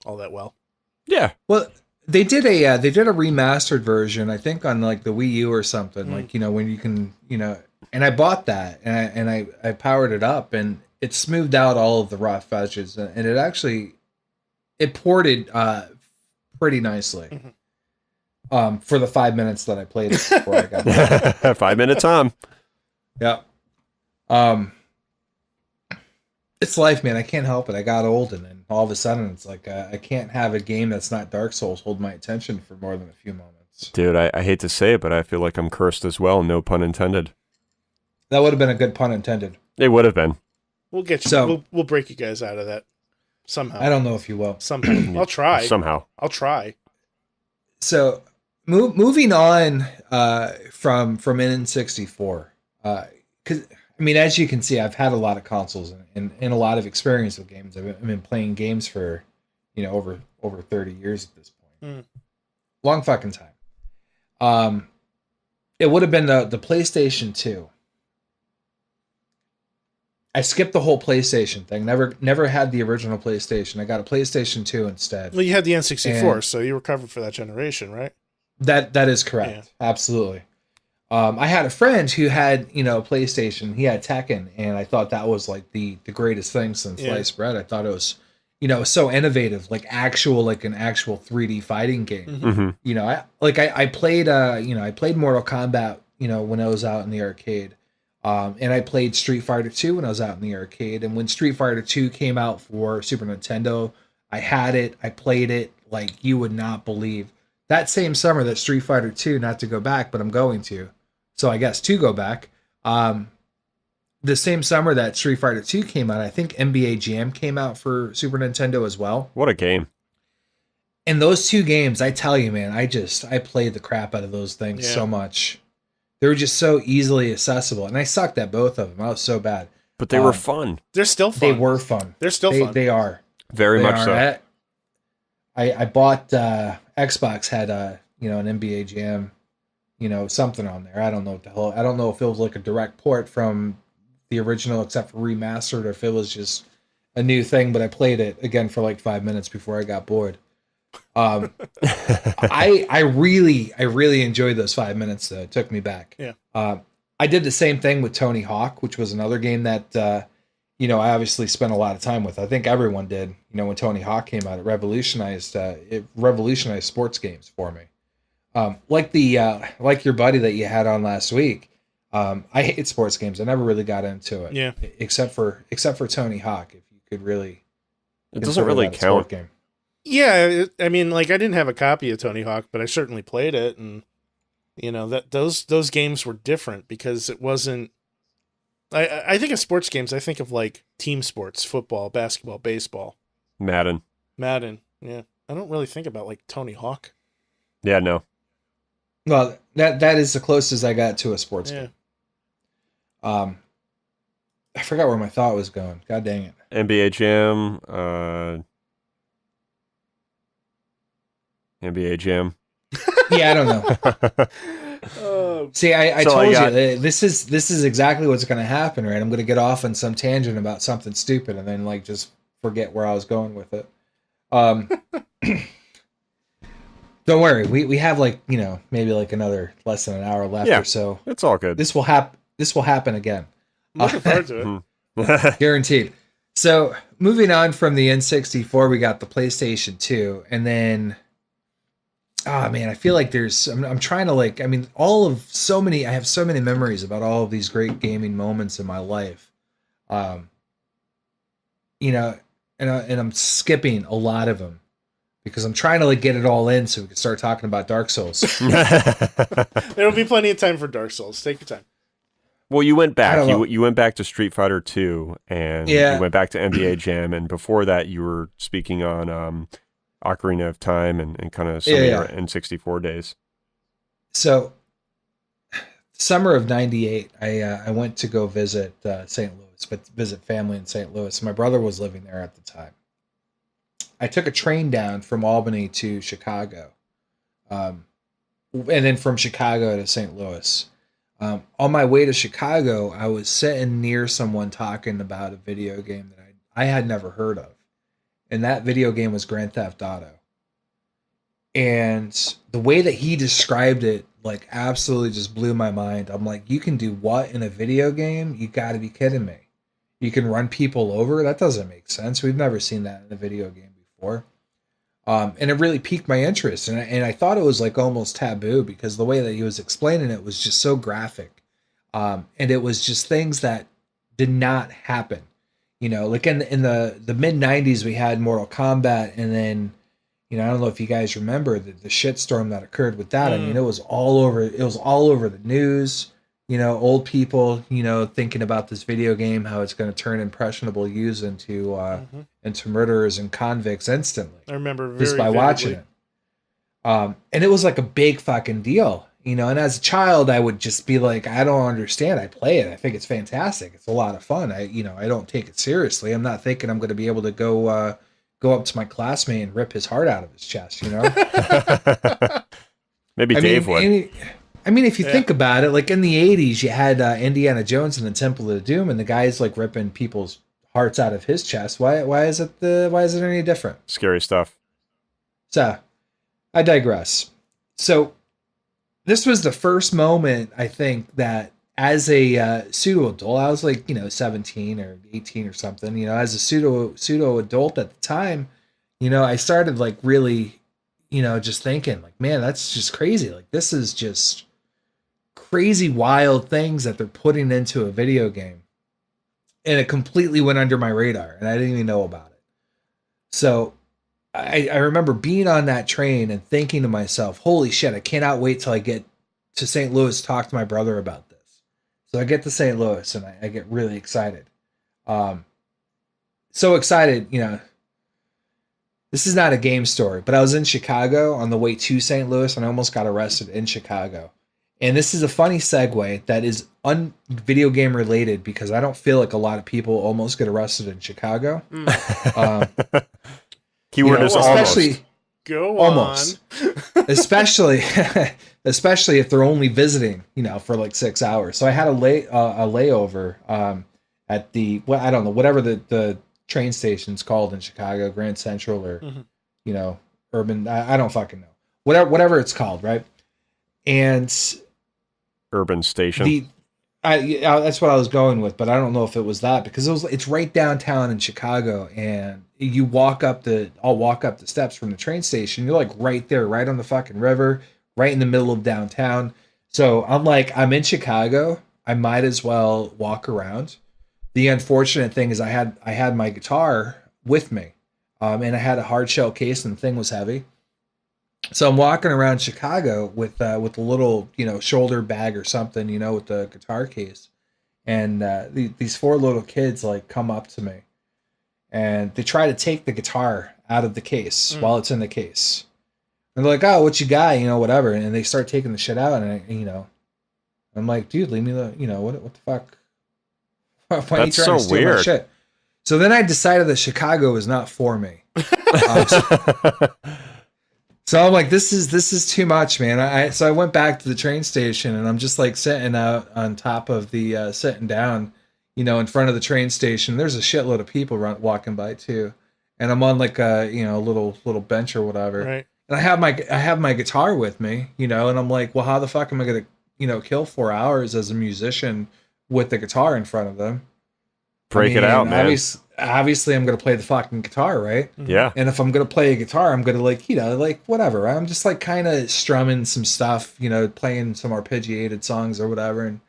all that well. Yeah. Well, they did a remastered version, I think, on like the Wii U or something. Like when you can, and I bought that and I powered it up and it smoothed out all of the rough edges and it ported pretty nicely. For the 5 minutes that I played it before I got back. 5 minutes on. Yeah. It's life, man. I can't help it. I got old, and then all of a sudden, it's like I can't have a game that's not Dark Souls hold my attention for more than a few moments. Dude, I hate to say it, but I feel like I'm cursed as well. No pun intended. That would have been a good pun intended. It would have been. We'll get you. So, we'll break you guys out of that somehow. I don't know if you will. Somehow. I'll try. Somehow. I'll try. So, moving on from N64, because I mean, as you can see, I've had a lot of consoles and a lot of experience with games. I've been playing games for, over 30 years at this point. Long fucking time. It would have been the PlayStation 2. I skipped the whole PlayStation thing. Never had the original PlayStation. I got a PlayStation 2 instead. Well, you had the N64, so you were covered for that generation, right? That is correct. Yeah. Absolutely. I had a friend who had, a PlayStation. He had Tekken, and I thought that was like the greatest thing since sliced bread. I thought it was, so innovative, like an actual 3D fighting game. I played, I played Mortal Kombat, when I was out in the arcade. And I played Street Fighter 2 when I was out in the arcade. And when Street Fighter 2 came out for Super Nintendo, I had it. I played it like you would not believe. That same summer that Street Fighter 2, not to go back, but I'm going to. So I guess to go back. The same summer that Street Fighter 2 came out, I think NBA Jam came out for Super Nintendo as well. What a game. And those two games, I tell you, man, I played the crap out of those things so much. They were just so easily accessible. And I sucked at both of them. I was so bad. But they were fun. They're still fun. They were fun. They're still fun. They are. Very much so. I bought, Xbox had, an NBA Jam, something on there. I don't know what the hell. I don't know if it was like a direct port from the original except for remastered or if it was just a new thing. But I played it again for like 5 minutes before I got bored. I really enjoyed those 5 minutes though. It took me back. Yeah. I did the same thing with Tony Hawk, which was another game that I obviously spent a lot of time with. I think everyone did. When Tony Hawk came out, it revolutionized sports games for me. Like your buddy that you had on last week. I hate sports games. I never really got into it. Yeah. Except for Tony Hawk, if you could really. It doesn't really count. Yeah, I mean, like I didn't have a copy of Tony Hawk, but I certainly played it, and that those games were different because it wasn't. I think of sports games. I think of like team sports, football, basketball, baseball, Madden. Yeah, I don't really think about like Tony Hawk. Yeah, no. Well, that is the closest I got to a sports game. I forgot where my thought was going. God dang it. NBA Jam. NBA Jam. Yeah, I don't know. See, I told you this is exactly what's going to happen, right? I'm going to get off on some tangent about something stupid and then like just forget where I was going with it. Don't worry, we have like maybe like another less than an hour left or so. It's all good. This will happen again. I'm looking forward to it. Guaranteed. So moving on from the N64, we got the PlayStation 2, and then. Oh man, I feel like I'm trying to I have so many memories about all of these great gaming moments in my life. And I'm skipping a lot of them because I'm trying to get it all in so we can start talking about Dark Souls. There will be plenty of time for Dark Souls. Take your time. Well, you went back. You went back to Street Fighter 2 and you went back to NBA Jam, and before that you were speaking on Ocarina of Time and kind of some of your N64 days. So, summer of '98, I went to go visit St. Louis, but visit family in St. Louis. My brother was living there at the time. I took a train down from Albany to Chicago, and then from Chicago to St. Louis. On my way to Chicago, I was sitting near someone talking about a video game that I had never heard of. And that video game was Grand Theft Auto. And the way that he described it, absolutely just blew my mind. I'm like, you can do what in a video game? You got to be kidding me. You can run people over? That doesn't make sense. We've never seen that in a video game before. And it really piqued my interest. And I thought it was almost taboo because the way that he was explaining it was just so graphic. And it was just things that did not happen. In the mid 90s, we had Mortal Kombat, and then, I don't know if you guys remember the shitstorm that occurred with that. I mean, it was all over the news, old people, thinking about this video game, how it's going to turn impressionable youths into murderers and convicts instantly. I remember just by watching it. And it was like a big fucking deal. And as a child, I would just be like, I don't understand. I play it. I think it's fantastic. It's a lot of fun. I don't take it seriously. I'm not thinking I'm going to be able to go up to my classmate and rip his heart out of his chest, Maybe Dave would. If you think about it, in the 80s, you had Indiana Jones and the Temple of Doom, and the guy's ripping people's hearts out of his chest. Why is it any different? Scary stuff. So, I digress. So, this was the first moment, I think, that as a pseudo-adult, I was 17 or 18 or something, as a pseudo-adult at the time, I started really, just thinking man, that's just crazy. This is just crazy, wild things that they're putting into a video game. And it completely went under my radar and I didn't even know about it. So I remember being on that train and thinking to myself, holy shit, I cannot wait till I get to St. Louis to talk to my brother about this. So I get to St. Louis and I get really excited. So excited, this is not a game story, but I was in Chicago on the way to St. Louis and I almost got arrested in Chicago. And this is a funny segue that is video game related because I don't feel like a lot of people almost get arrested in Chicago. Keyword is especially go almost, on. especially if they're only visiting, for 6 hours. So I had a layover at the I don't know, whatever the train station's called in Chicago, Grand Central or Urban. I don't fucking know. Whatever it's called, right? And Urban Station. That's what I was going with, but I don't know if it was that because it's right downtown in Chicago, and you I'll walk up the steps from the train station. You're right there, right on the fucking river, right in the middle of downtown. So I'm in Chicago. I might as well walk around. The unfortunate thing is I had my guitar with me, and I had a hard shell case, and the thing was heavy. So I'm walking around Chicago with a little, shoulder bag or something, with the guitar case. And these four little kids like come up to me and they try to take the guitar out of the case while it's in the case. And they're like, "Oh, what you got?" Whatever. And they start taking the shit out, and I'm like, "Dude, leave me the, what the fuck? Why are you trying so to steal weird. my shit?" So then I decided that Chicago is not for me. So I'm like, this is too much, man. So I went back to the train station, and I'm just like sitting out on top of the sitting down, in front of the train station. There's a shitload of people walking by too, and I'm on like a little bench or whatever. Right. And I have my guitar with me, and I'm like, well, how the fuck am I gonna kill 4 hours as a musician with the guitar in front of them? Break it out, man. Obviously, I'm going to play the fucking guitar, right? Yeah. And if I'm going to play a guitar, I'm going to whatever. I'm just like kind of strumming some stuff, playing some arpeggiated songs or whatever. And,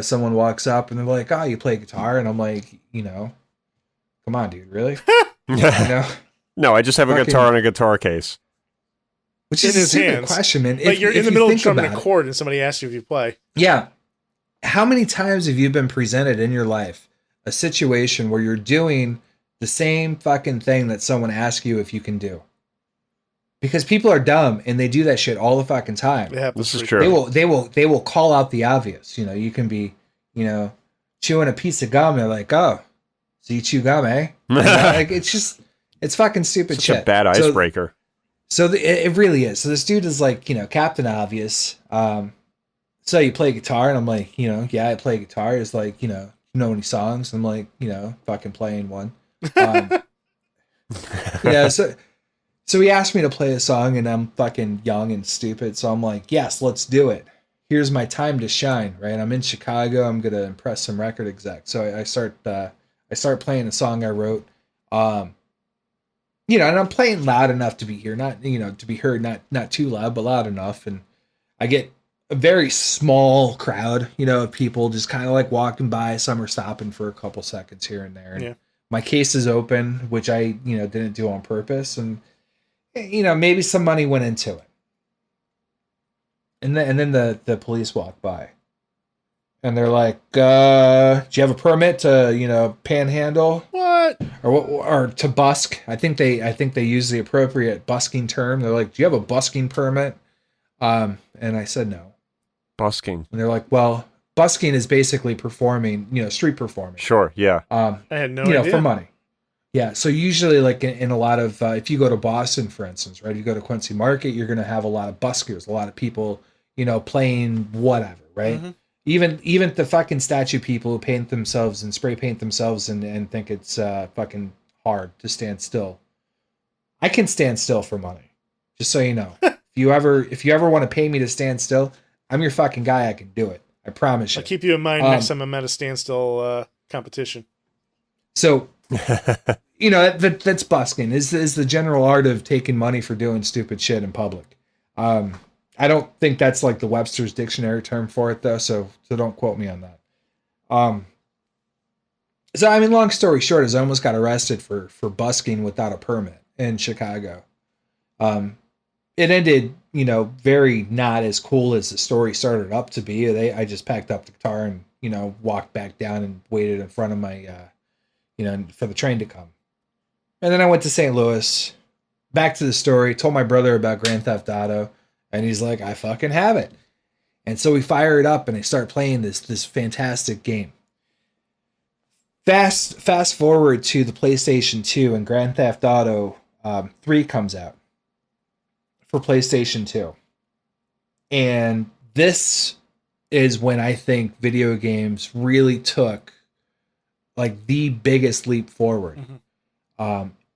someone walks up and they're like, "Oh, you play guitar?" And I'm like, come on, dude, really? No, I just have a guitar and a guitar case. Which is a stupid question, man. But you're in the middle of strumming a chord and somebody asks you if you play. Yeah. How many times have you been presented in your life a situation where you're doing the same fucking thing that someone asks you if you can do? Because people are dumb and they do that shit all the fucking time. Yeah, this is true. They will call out the obvious. You can be, chewing a piece of gum. They're like, "Oh, so you chew gum, eh?" Like, it's fucking stupid Such shit. a bad icebreaker. So it really is. So this dude is like, Captain Obvious. So you play guitar, and I'm like, yeah, I play guitar. It's like, know any songs? I'm like, fucking playing one. Yeah, so he asked me to play a song, and I'm fucking young and stupid, so I'm like, yes, let's do it. Here's my time to shine, right? I'm in Chicago. I'm gonna impress some record execs. So I start playing a song I wrote. And I'm playing loud enough to be here, not to be heard, not too loud, but loud enough, and I get a very small crowd, of people just kind of like walking by. Some are stopping for a couple seconds here and there. And my case is open, which I, didn't do on purpose. And, maybe some money went into it. And then the police walk by and they're like, "Do you have a permit to, panhandle? What? Or to busk?" I think they use the appropriate busking term. They're like, "Do you have a busking permit?" And I said no. Busking. And they're like, "Well, busking is basically performing, street performing." Sure, yeah. I had no idea. For money. Yeah, so usually like in a lot of, if you go to Boston, for instance, right, you go to Quincy Market, you're going to have a lot of buskers, a lot of people, playing whatever, right? Mm-hmm. Even the fucking statue people who paint themselves and spray paint themselves and think it's fucking hard to stand still. I can stand still for money, just so you know. If you ever want to pay me to stand still, I'm your fucking guy. I can do it. I promise you. I'll keep you in mind next time I'm at a standstill competition. So, that's busking. Is the general art of taking money for doing stupid shit in public. I don't think that's like the Webster's dictionary term for it though. So don't quote me on that. So I mean, long story short is I almost got arrested for busking without a permit in Chicago. It ended, very not as cool as the story started up to be. I just packed up the guitar and, walked back down and waited in front of my, for the train to come. And then I went to St. Louis, back to the story, told my brother about Grand Theft Auto, and he's like, "I fucking have it." And so we fire it up and I start playing this fantastic game. Fast forward to the PlayStation 2 and Grand Theft Auto 3 comes out for PlayStation 2. And this is when I think video games really took like the biggest leap forward. Mm-hmm.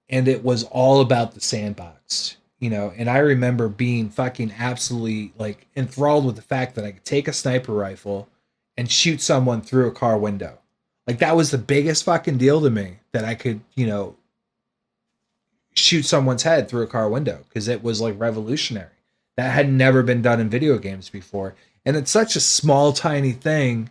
And it was all about the sandbox, and I remember being fucking absolutely like enthralled with the fact that I could take a sniper rifle and shoot someone through a car window. Like that was the biggest fucking deal to me, that I could, shoot someone's head through a car window, because it was like revolutionary. That had never been done in video games before. And it's such a small, tiny thing.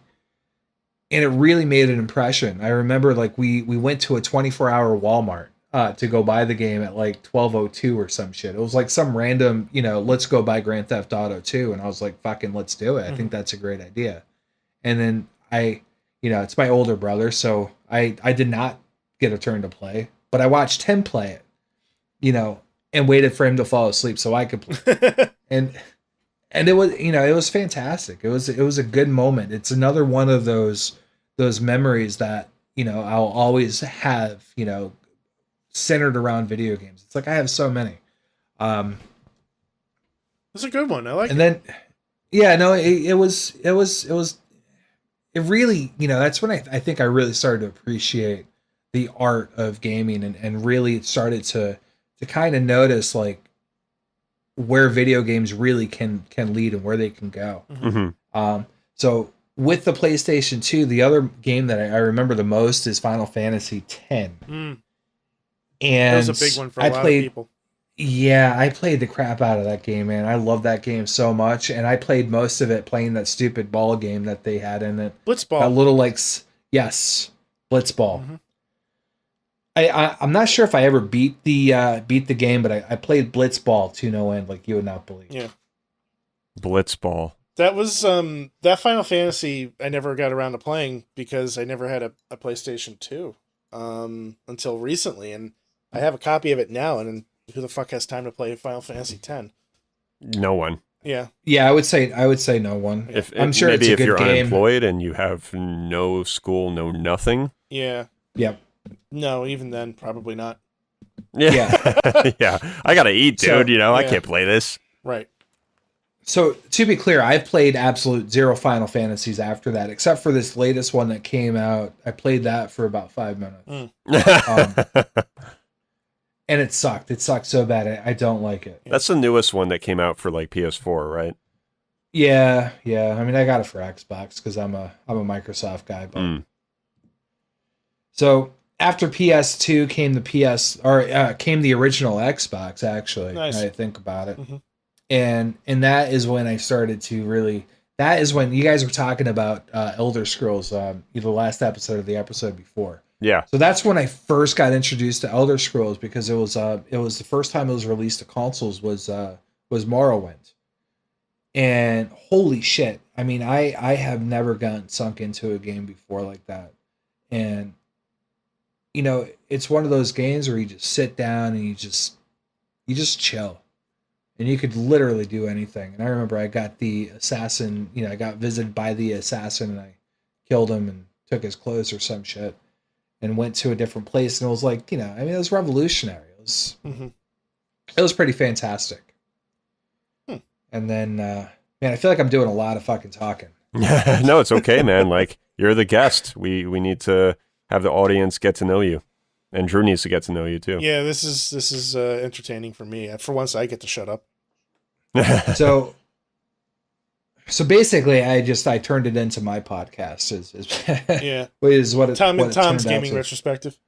And it really made an impression. I remember like we went to a 24-hour Walmart to go buy the game at like 12:02 or some shit. It was like some random, let's go buy Grand Theft Auto 2, and I was like, fucking, let's do it. I think that's a great idea. And then it's my older brother, so I did not get a turn to play, but I watched him play it, and waited for him to fall asleep so I could play. And it was, it was fantastic. It was a good moment. It's another one of those memories that, I'll always have, centered around video games. It's like I have so many. That's a good one. I like it. And then, yeah, no, it really, that's when I think I really started to appreciate the art of gaming and really started to kind of notice like where video games really can lead and where they can go. Mm-hmm. So with the PlayStation 2, the other game that I remember the most is Final Fantasy X. And that was a big one for a lot of people. Yeah, I played the crap out of that game, man. I love that game so much, and I played most of it playing that stupid ball game that they had in it. Blitzball. That little yes, Blitzball. Mm-hmm. I'm not sure if I ever beat the game, but I played Blitzball to no end, like you would not believe. Yeah, Blitzball. That was that Final Fantasy I never got around to playing because I never had a PlayStation 2 until recently, and I have a copy of it now. And who the fuck has time to play Final Fantasy X? No one. Yeah. Yeah, I would say no one. I'm sure maybe if you're unemployed and you have no school, no nothing. Yeah. Yep. No, even then, probably not. Yeah. Yeah. I gotta eat, dude. I can't play this. Right. So to be clear, I've played absolute zero Final Fantasies after that, except for this latest one that came out. I played that for about 5 minutes. And it sucked. It sucked so bad. I don't like it. That's the newest one that came out for like PS4, right? Yeah. I mean, I got it for Xbox because I'm a Microsoft guy. But so after PS2 came came the original Xbox. Actually, nice. Now I think about it, and that is when I started to really. That is when you guys were talking about Elder Scrolls, either the last episode or the episode before. Yeah. So that's when I first got introduced to Elder Scrolls because it was the first time it was released to consoles was Morrowind. And holy shit. I mean, I have never gotten sunk into a game before like that. And it's one of those games where you just sit down and you just chill. And you could literally do anything. And I remember I got the assassin, I got visited by the assassin and I killed him and took his clothes or some shit. And went to a different place, and it was like, it was revolutionary. It was pretty fantastic. And then, man, I feel like I'm doing a lot of fucking talking. No, it's okay, man. Like, you're the guest. We need to have the audience get to know you, and Drew needs to get to know you too. Yeah, this is entertaining for me. For once, I get to shut up. So basically, I turned it into my podcast. Is what it, Tom's gaming retrospective.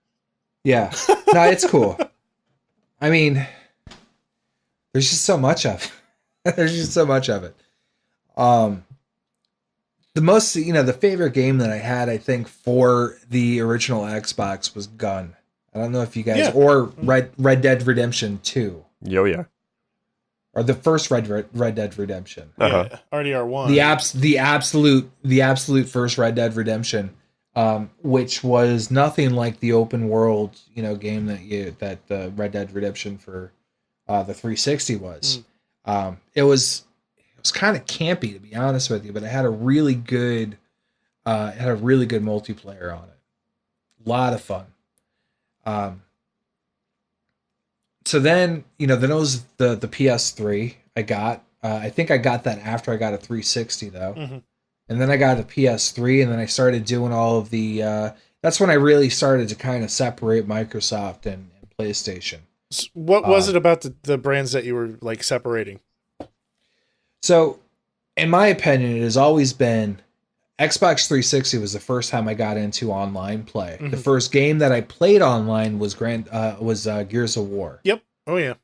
Yeah, no, it's cool. I mean, there's just so much of it. The most, the favorite game that I had, I think, for the original Xbox was Gun. I don't know if you guys or Red Dead Redemption 2. Yo, yeah. Or the first Red Dead Redemption. Yeah, RDR1. The absolute first Red Dead Redemption, which was nothing like the open world, game that the Red Dead Redemption for the 360 was. It was kind of campy, to be honest with you, but it had a really good multiplayer on it. A lot of fun. So then, then it was the PS3 I got. I think I got that after I got a 360 though. And then I got a PS3 and then I started doing all of the, that's when I really started to kind of separate Microsoft and PlayStation. What was it about the brands that you were like separating? So in my opinion, it has always been Xbox 360 was the first time I got into online play. The first game that I played online was Gears of War. Yep. Oh yeah.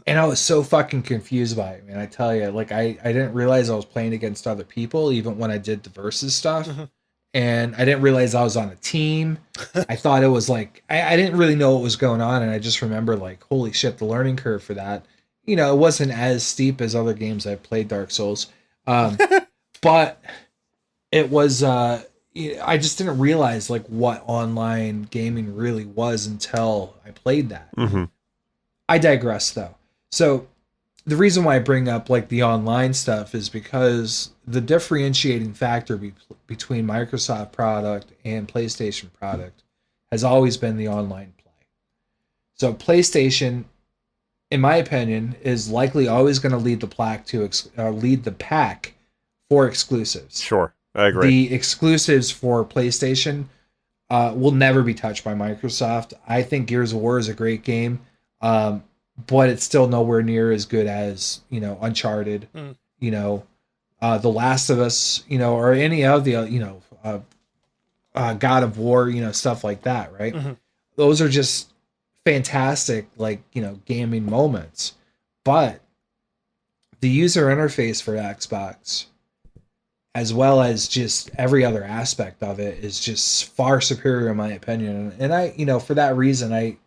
And I was so fucking confused by it, man. I tell you, like I didn't realize I was playing against other people even when I did the versus stuff. and I didn't realize I was on a team. I thought it was like I didn't really know what was going on, and I just remember like, holy shit, the learning curve for that. You know, it wasn't as steep as other games I've played, Dark Souls, but it was. I just didn't realize like what online gaming really was until I played that. Mm-hmm. I digress though. So the reason why I bring up like the online stuff is because the differentiating factor between Microsoft product and PlayStation product has always been the online play. So PlayStation, in my opinion, is likely always going to lead the pack for exclusives. Sure, I agree. The exclusives for PlayStation will never be touched by Microsoft. I think Gears of War is a great game. But it's still nowhere near as good as, you know, Uncharted, you know, The Last of Us, you know, or any of the, you know, God of War, you know, stuff like that, right? Mm-hmm. Those are just fantastic, like, you know, gaming moments. But the user interface for Xbox, as well as just every other aspect of it, is just far superior in my opinion. And I, you know, for that reason,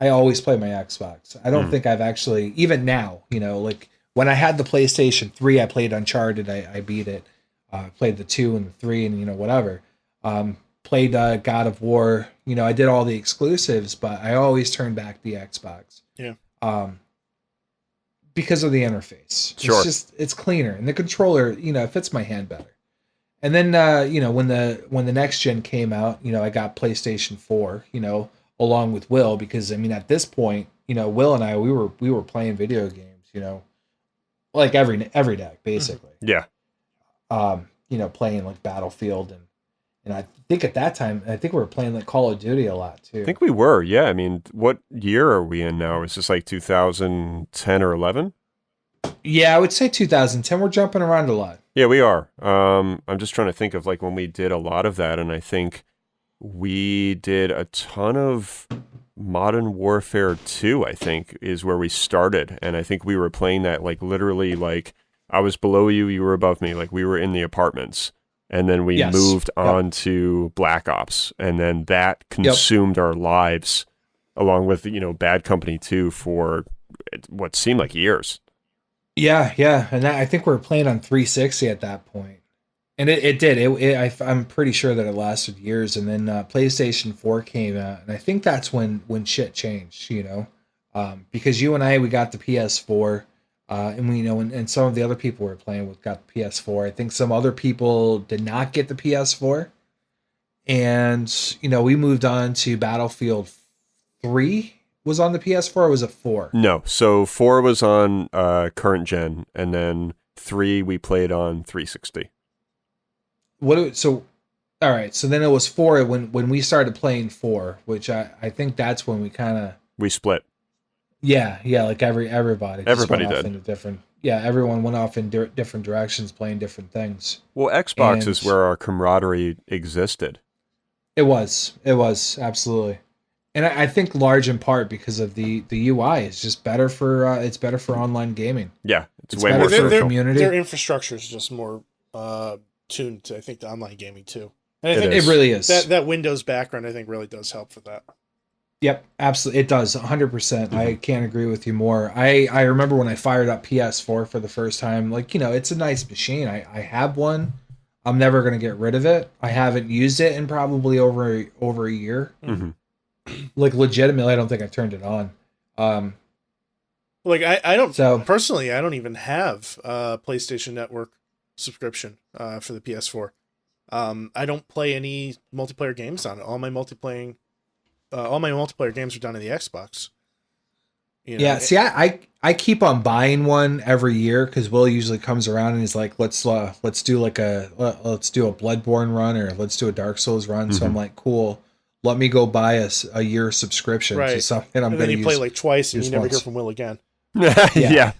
I always play my Xbox. I don't think I've actually, even now, you know, like when I had the PlayStation 3, I played Uncharted. I beat it. Played the 2 and the 3 and, you know, whatever. Played God of War. You know, I did all the exclusives, but I always turned back the Xbox. Yeah. Because of the interface. Sure. It's cleaner. And the controller, you know, it fits my hand better. And then, you know, when the next gen came out, you know, I got PlayStation 4, you know, along with Will, because I mean at this point, you know, Will and I we were playing video games, you know, like every day basically. Yeah. You know, playing like Battlefield and I think at that time we were playing like Call of Duty a lot too. I think we were. Yeah. I mean, what year are we in now? Is this like 2010 or 11? Yeah, I would say 2010. We're jumping around a lot. Yeah, we are. I'm just trying to think of like when we did a lot of that, and I think we did a ton of Modern Warfare 2, I think, is where we started. And I think we were playing that like literally like I was below you, you were above me. Like we were in the apartments. And then we moved on to Black Ops. And then that consumed our lives along with, you know, Bad Company 2 for what seemed like years. Yeah, yeah. And I think we were playing on 360 at that point. And it did. I'm pretty sure that it lasted years. And then PlayStation 4 came out, and I think that's when shit changed. You know, because you and we got the PS4, and we, you know, and some of the other people we were playing with got the PS4. I think some other people did not get the PS4, and you know, we moved on to Battlefield 3. Was on the PS4 or was it 4? No, so 4 was on current gen, and then 3 we played on 360. So all right, so then it was 4 when we started playing 4, which I think that's when we split. Yeah, like everybody did into different. Yeah, everyone went off in different directions, playing different things. Well, Xbox is where our camaraderie existed. It was absolutely, and I think large in part because of the UI is just better for it's better for online gaming. Yeah, it's way more for community. Their infrastructure is just more tuned to, I think, the online gaming too. And I think it really is. That Windows background, I think, really does help for that. Yep, absolutely. It does, 100%. I can't agree with you more. I remember when I fired up PS4 for the first time, like, you know, it's a nice machine. I have one. I'm never going to get rid of it. I haven't used it in probably over a year. Mm-hmm. Like, legitimately, I don't think I've turned it on. Like, I don't, personally, I don't even have a PlayStation Network subscription for the PS4. I don't play any multiplayer games on it. All my multiplayer games are done on the Xbox. You know? Yeah, see, I keep on buying one every year because Will usually comes around and he's like, let's do a Bloodborne run or let's do a Dark Souls run. Mm-hmm. So I'm like, cool. Let me go buy a year subscription to something I'm going to use. And then you play like twice and you never hear from Will again. Yeah.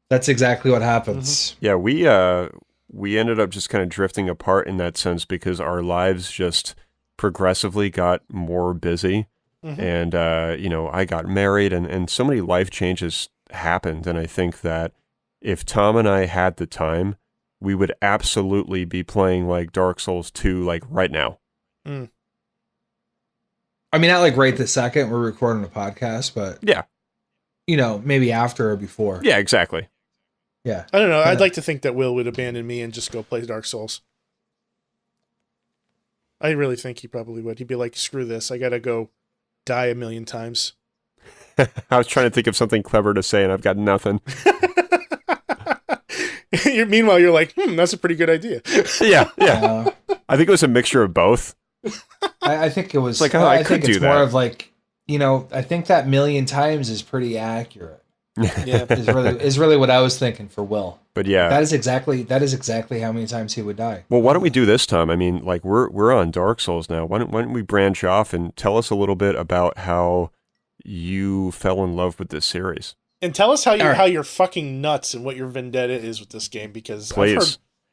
That's exactly what happens. Mm-hmm. Yeah, we ended up just kind of drifting apart in that sense because our lives just progressively got more busy. Mm-hmm. And, you know, I got married and so many life changes happened. And I think that if Tom and I had the time, we would absolutely be playing like Dark Souls 2 like right now. Mm. I mean, not like right this second. We're recording a podcast, but yeah, maybe after or before. Yeah, exactly. Yeah. I don't know. I'd like to think that Will would abandon me and just go play Dark Souls. I really think he probably would. He'd be like, screw this. I got to go die a million times. I was trying to think of something clever to say, and I've got nothing. Meanwhile, you're like, that's a pretty good idea. Yeah. I think it was a mixture of both. I think it was like, I could think do it's that. more of like, I think that million times is pretty accurate. Yeah, is really what I was thinking for Will. But yeah, that is exactly how many times he would die. Well, why don't we do this, Tom? I mean, like we're on Dark Souls now. Why don't we branch off and tell us a little bit about how you fell in love with this series? And tell us how you're fucking nuts and what your vendetta is with this game, because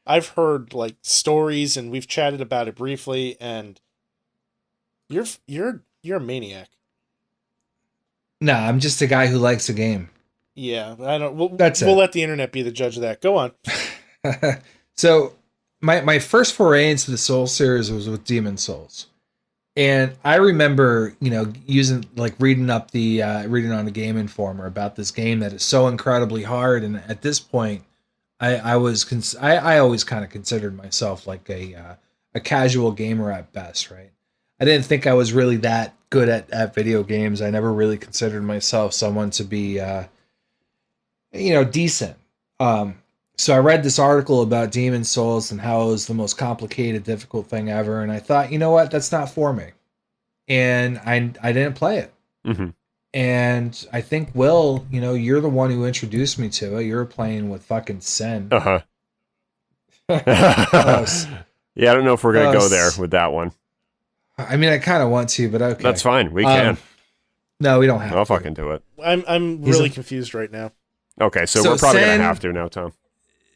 I've heard like stories and we've chatted about it briefly, and you're a maniac. Nah, I'm just a guy who likes a game. Yeah, I don't. We'll let the internet be the judge of that. Go on. So, my first foray into the Souls series was with Demon's Souls, and I remember, using reading on the Game Informer about this game that is so incredibly hard. And at this point, I always kind of considered myself like a casual gamer at best, right? I didn't think I was really that good at video games. I never really considered myself someone to be decent. So I read this article about Demon's Souls and how it was the most complicated, difficult thing ever. And I thought, you know what, that's not for me. And I didn't play it. Mm-hmm. And I think, Will, you're the one who introduced me to it. You were playing with fucking Sin. Uh-huh. Yeah, I don't know if we're going to go there with that one. I mean, I kind of want to, but okay. That's fine. We can. No, we don't have to. I'll fucking do it. I'm really confused right now. Okay, so we're probably going to have to now, Tom.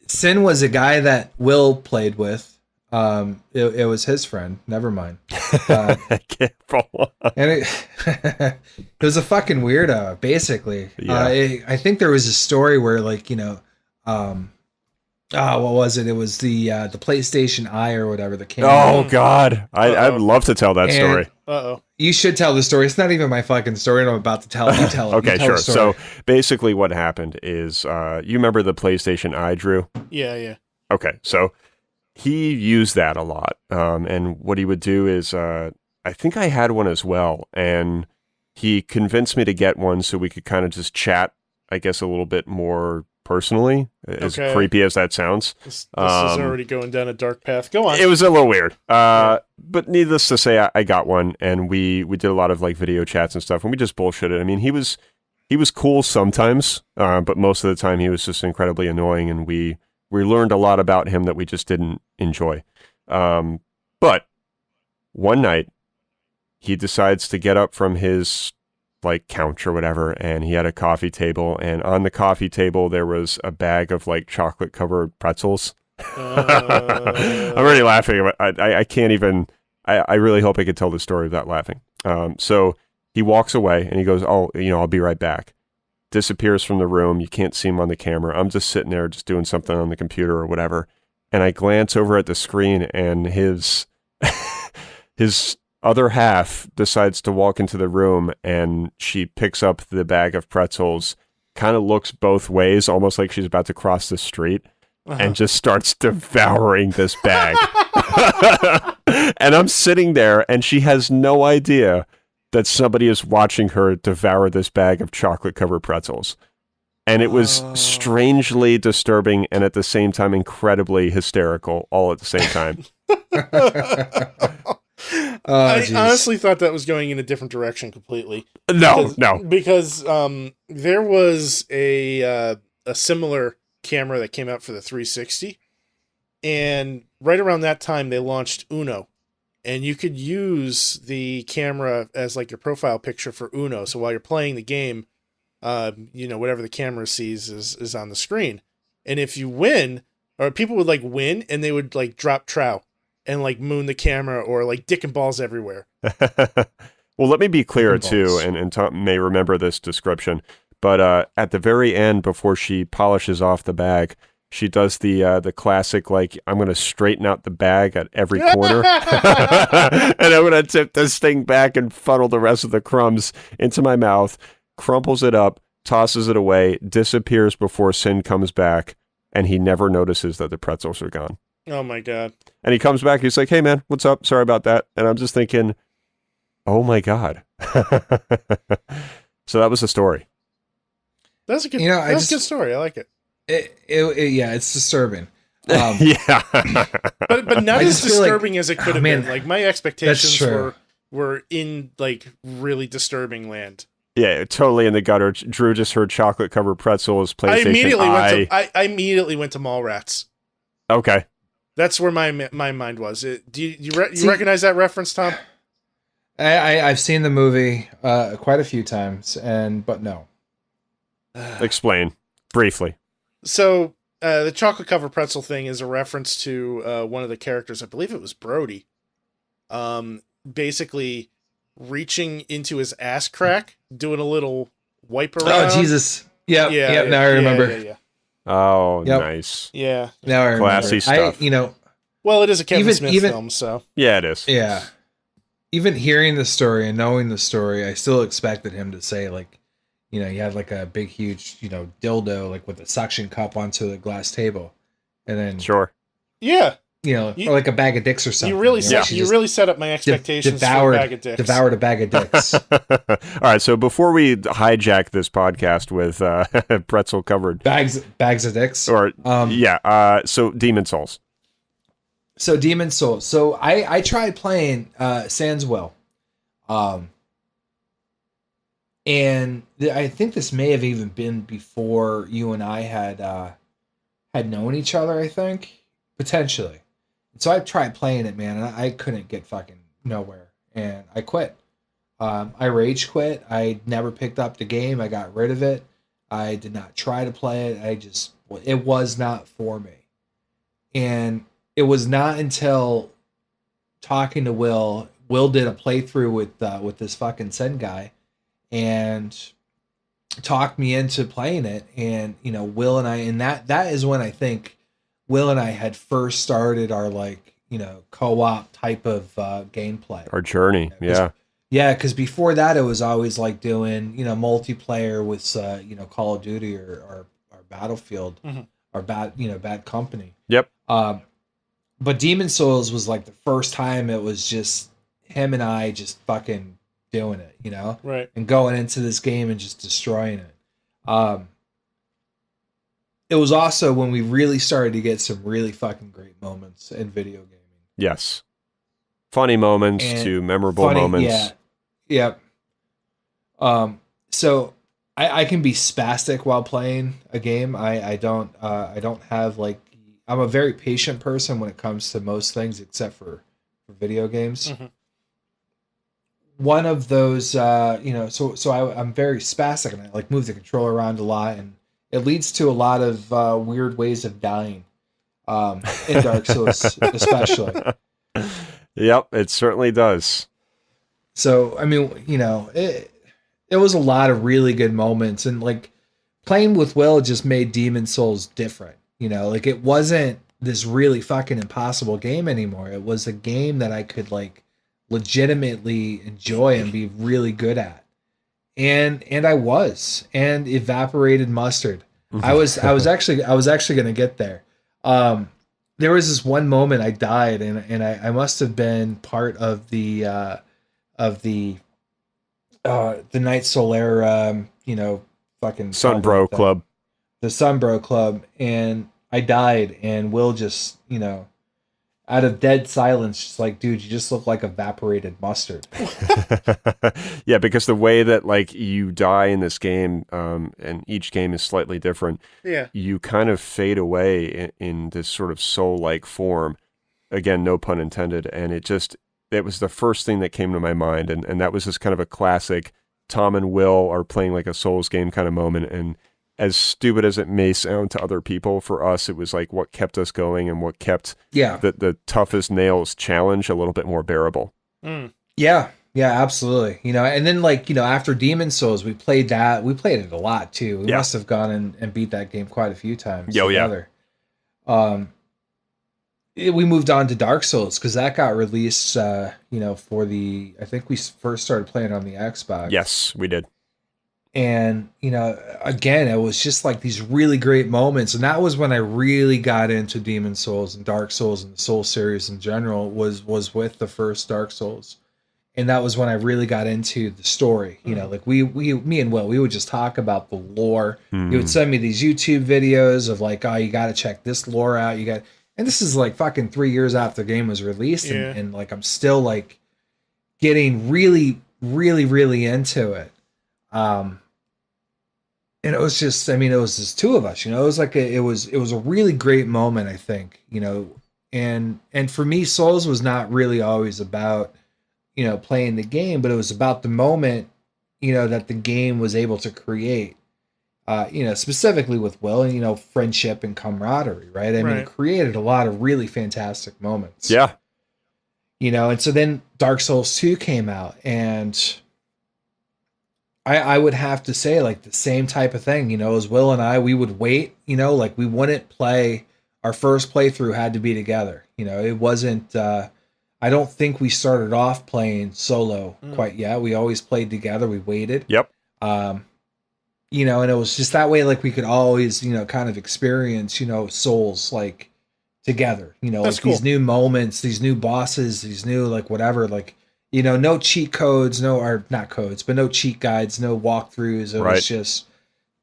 Sin was a guy that Will played with. It was his friend. Never mind. Careful. And it was a fucking weirdo, basically. Yeah. I think there was a story where, what was it? It was the PlayStation Eye or whatever that came out. Oh, God. I'd love to tell that story. Uh-oh. You should tell the story. It's not even my fucking story I'm about to tell. You tell it. Okay, sure. So basically what happened is, you remember the PlayStation Eye, Drew? Yeah. Okay, so he used that a lot. And what he would do is, I think I had one as well. And he convinced me to get one so we could kind of just chat, I guess, a little bit more personally, as creepy as that sounds. This is already going down a dark path. Go on. It was a little weird. But needless to say, I got one, and we did a lot of video chats and stuff, and we just bullshitted. I mean, he was cool sometimes, but most of the time he was just incredibly annoying, and we learned a lot about him that we just didn't enjoy. But one night, he decides to get up from his couch or whatever, and he had a coffee table, and on the coffee table there was a bag of chocolate covered pretzels. I'm already laughing. I can't even. I really hope I could tell the story without laughing. So he walks away and he goes, "Oh, I'll be right back." Disappears from the room. You can't see him on the camera. I'm just sitting there, just doing something on the computer or whatever, and I glance over at the screen, and his other half decides to walk into the room, and she picks up the bag of pretzels, kind of looks both ways, almost like she's about to cross the street, and just starts devouring this bag. And I'm sitting there, and she has no idea that somebody is watching her devour this bag of chocolate-covered pretzels. And it was strangely disturbing and at the same time incredibly hysterical all at the same time. I honestly thought that was going in a different direction completely. No. Because there was a similar camera that came out for the 360, and right around that time they launched Uno, and you could use the camera as your profile picture for Uno. So while you're playing the game, whatever the camera sees is on the screen, and if you win, or people would win, and they would drop trow and moon the camera, or dick and balls everywhere. Well, let me be clear too, and Tom may remember this description, but at the very end, before she polishes off the bag, She does the classic, like, I'm going to straighten out the bag at every corner. And I'm going to tip this thing back and funnel the rest of the crumbs into my mouth, crumples it up, tosses it away, disappears before Sin comes back, and he never notices that the pretzels are gone. Oh my God. And he comes back, he's like, hey man, what's up? Sorry about that. And I'm just thinking, oh my God. So that was the story. That's a good, that's a good story. I like it. Yeah, it's disturbing. Yeah. but not as disturbing as it could have been. Like, my expectations were in, like, really disturbing land. Yeah, totally in the gutter. Drew just heard chocolate covered pretzels, PlayStation. I immediately went to Mallrats. Okay. That's where my mind was. Do you recognize that reference, Tom? I've seen the movie quite a few times, but no. Explain briefly. So the chocolate covered pretzel thing is a reference to one of the characters. I believe it was Brody. Basically reaching into his ass crack, doing a little wipe around. Oh Jesus! Yep. Now I remember. Yeah. Oh, yep. Nice. Yeah. Now I remember. Classy stuff. Well, it is a Kevin Smith film, so. Yeah, it is. Yeah. Even hearing the story and knowing the story, I still expected him to say, like, he had like a big, huge, dildo, like with a suction cup onto the glass table. And then. Sure. Yeah. Or like a bag of dicks or something. You really set up my expectations for a bag of dicks. Devoured a bag of dicks. All right, so before we hijack this podcast with pretzel covered bags of dicks, so Demon Souls. So Demon Souls. So I tried playing Sans Will, and I think this may have even been before you and I had known each other. I think potentially. So I tried playing it, man, and I couldn't get fucking nowhere, and I quit. I rage quit. I never picked up the game. I got rid of it. I did not try to play it. It was not for me. And it was not until talking to Will did a playthrough with this fucking Sen guy, and talked me into playing it. And Will and I, and that is when I think Will and I had first started our co-op type of gameplay. Our journey, yeah. Yeah, because before that it was always like doing multiplayer with Call of Duty or Battlefield or Bad Company. Yep. But Demon Souls was like the first time it was just him and I just fucking doing it, right, and going into this game and just destroying it. It was also when we really started to get some really fucking great moments in video gaming. Yes. Funny moments to memorable moments. Yeah. Yep. So I can be spastic while playing a game. I don't have I'm a very patient person when it comes to most things except for video games. Mm-hmm. One of those, so I'm very spastic, and I move the controller around a lot, and it leads to a lot of weird ways of dying in Dark Souls, especially. Yep, it certainly does. So, I mean, it was a lot of really good moments, and playing with Will just made Demon Souls different. It wasn't this really fucking impossible game anymore. It was a game that I could legitimately enjoy and be really good at. And I was, and evaporated mustard. I was actually going to get there. There was this one moment I died, and I must have been part of the Night Solaire, fucking Sunbro Club. The Sunbro Club, and I died, and Will just, out of dead silence, just dude, you just look like evaporated mustard. Yeah, because the way that you die in this game, and each game is slightly different. Yeah, you kind of fade away in this sort of soul-like form. Again, no pun intended. And it was the first thing that came to my mind, and that was just kind of a classic. Tom and Will are playing a Souls game kind of moment, and as stupid as it may sound to other people, for us, it was what kept us going and what kept the toughest nails challenge a little bit more bearable. Mm. Yeah, absolutely. And then after Demon Souls, we played that. We played it a lot too. We must have gone and beat that game quite a few times together. We moved on to Dark Souls because that got released, for I think we first started playing on the Xbox. Yes, we did. And, again, it was just like these really great moments. And that was when I really got into Demon Souls and Dark Souls and the Soul series in general was with the first Dark Souls. And that was when I really got into the story. Like me and Will, we would just talk about the lore. He would send me these YouTube videos of like, oh, you got to check this lore out. And this is like fucking 3 years after the game was released. Yeah. And like, I'm still like getting really, really, really into it. And it was just, it was just two of us, it was like it was a really great moment, I think, and for me, Souls was not really always about, playing the game, but it was about the moment, that the game was able to create, specifically with Will and, friendship and camaraderie, right? I mean, it created a lot of really fantastic moments. Yeah. And so then Dark Souls 2 came out, and I would have to say like the same type of thing, as Will and I, we would wait, like we wouldn't play, our first playthrough had to be together. It wasn't, I don't think we started off playing solo quite yet. We always played together. We waited. Yep. And it was just that way, like we could always, kind of experience, Souls like together, That's like cool. these new moments, these new bosses, these new, like whatever, like, no cheat codes, not codes, but no cheat guides, no walkthroughs. It was just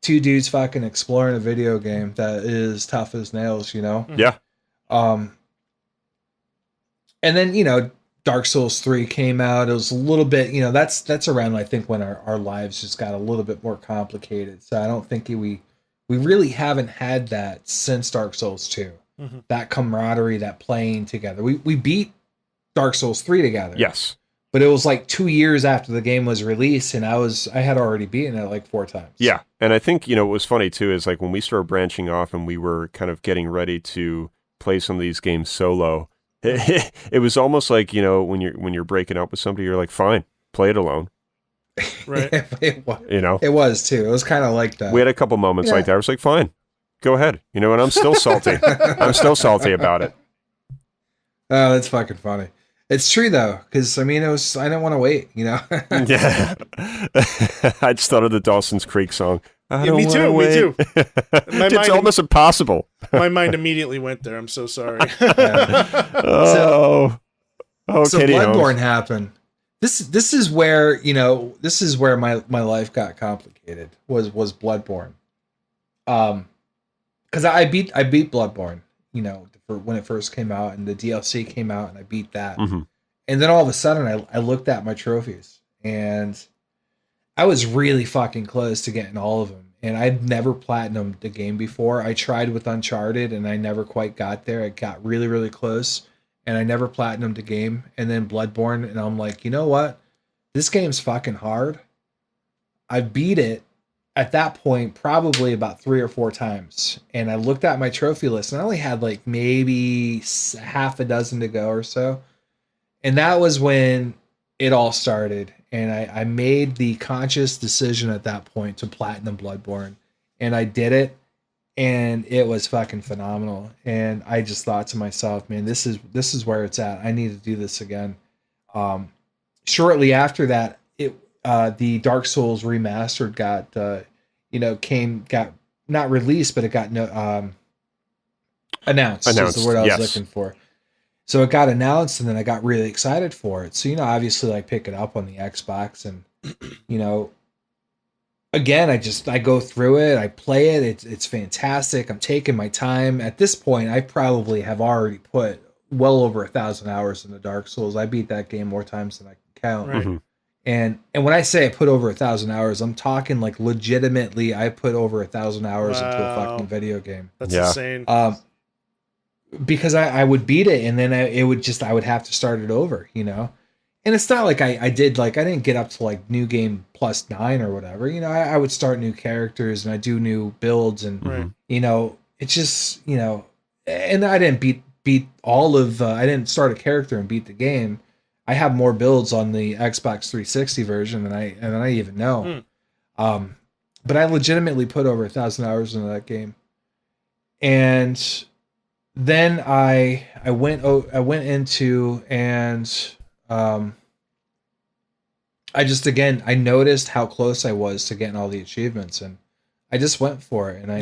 two dudes fucking exploring a video game that is tough as nails, Yeah. And then, Dark Souls 3 came out. It was a little bit, that's around, I think, when our lives just got a little bit more complicated. So I don't think we really haven't had that since Dark Souls 2. Mm-hmm. That camaraderie, that playing together. We beat Dark Souls 3 together. Yes. But it was like 2 years after the game was released, and I had already beaten it like 4 times. Yeah. And I think, what was funny too is like when we started branching off and we were kind of getting ready to play some of these games solo, it was almost like, when you're breaking up with somebody, you're like, fine, play it alone. Right. It was too. It was kind of like that. We had a couple moments like that. I was like, fine, go ahead. And I'm still salty. I'm still salty about it. Oh, that's fucking funny. It's true though, because I didn't want to wait, Yeah. I just thought of the Dawson's Creek song. Me too. It's almost impossible. My mind immediately went there. I'm so sorry. So Katie Bloodborne Holmes. happened. This is where my life got complicated. Was Bloodborne. Because I beat Bloodborne, when it first came out, and the DLC came out, and I beat that. Mm-hmm. And then all of a sudden I looked at my trophies, and I was really fucking close to getting all of them. And I'd never platinumed the game before. I tried with Uncharted, and I never quite got there. I got really, really close, and I never platinumed the game. And then Bloodborne, and I'm like, you know what? This game's fucking hard. I beat it at that point probably about 3 or 4 times, and I looked at my trophy list, and I only had like maybe half a dozen to go or so. And that was when it all started, and I made the conscious decision at that point to platinum Bloodborne, and I did it, and it was fucking phenomenal. And I just thought to myself, man, this is where it's at. I need to do this again. Shortly after that, the Dark Souls remastered got not released, but it got announced. Is the word I was looking for. So it got announced, and then I got really excited for it. So, obviously, like, pick it up on the Xbox, and, again, I go through it, I play it, it's fantastic. I'm taking my time. At this point, I probably have already put well over 1,000 hours into Dark Souls. I beat that game more times than I can count. Right. Mm-hmm. And when I say I put over 1,000 hours, I'm talking like legitimately. I put over 1,000 hours into a fucking video game. That's insane. Because I would beat it, and then I would have to start it over, And it's not like I didn't get up to like new game +9 or whatever. I would start new characters, and I do new builds, and it's just and I didn't beat all of. I didn't start a character and beat the game. I have more builds on the Xbox 360 version than I even know. But I legitimately put over 1,000 hours into that game. And then I went into and I just again I noticed how close I was to getting all the achievements, and I just went for it, and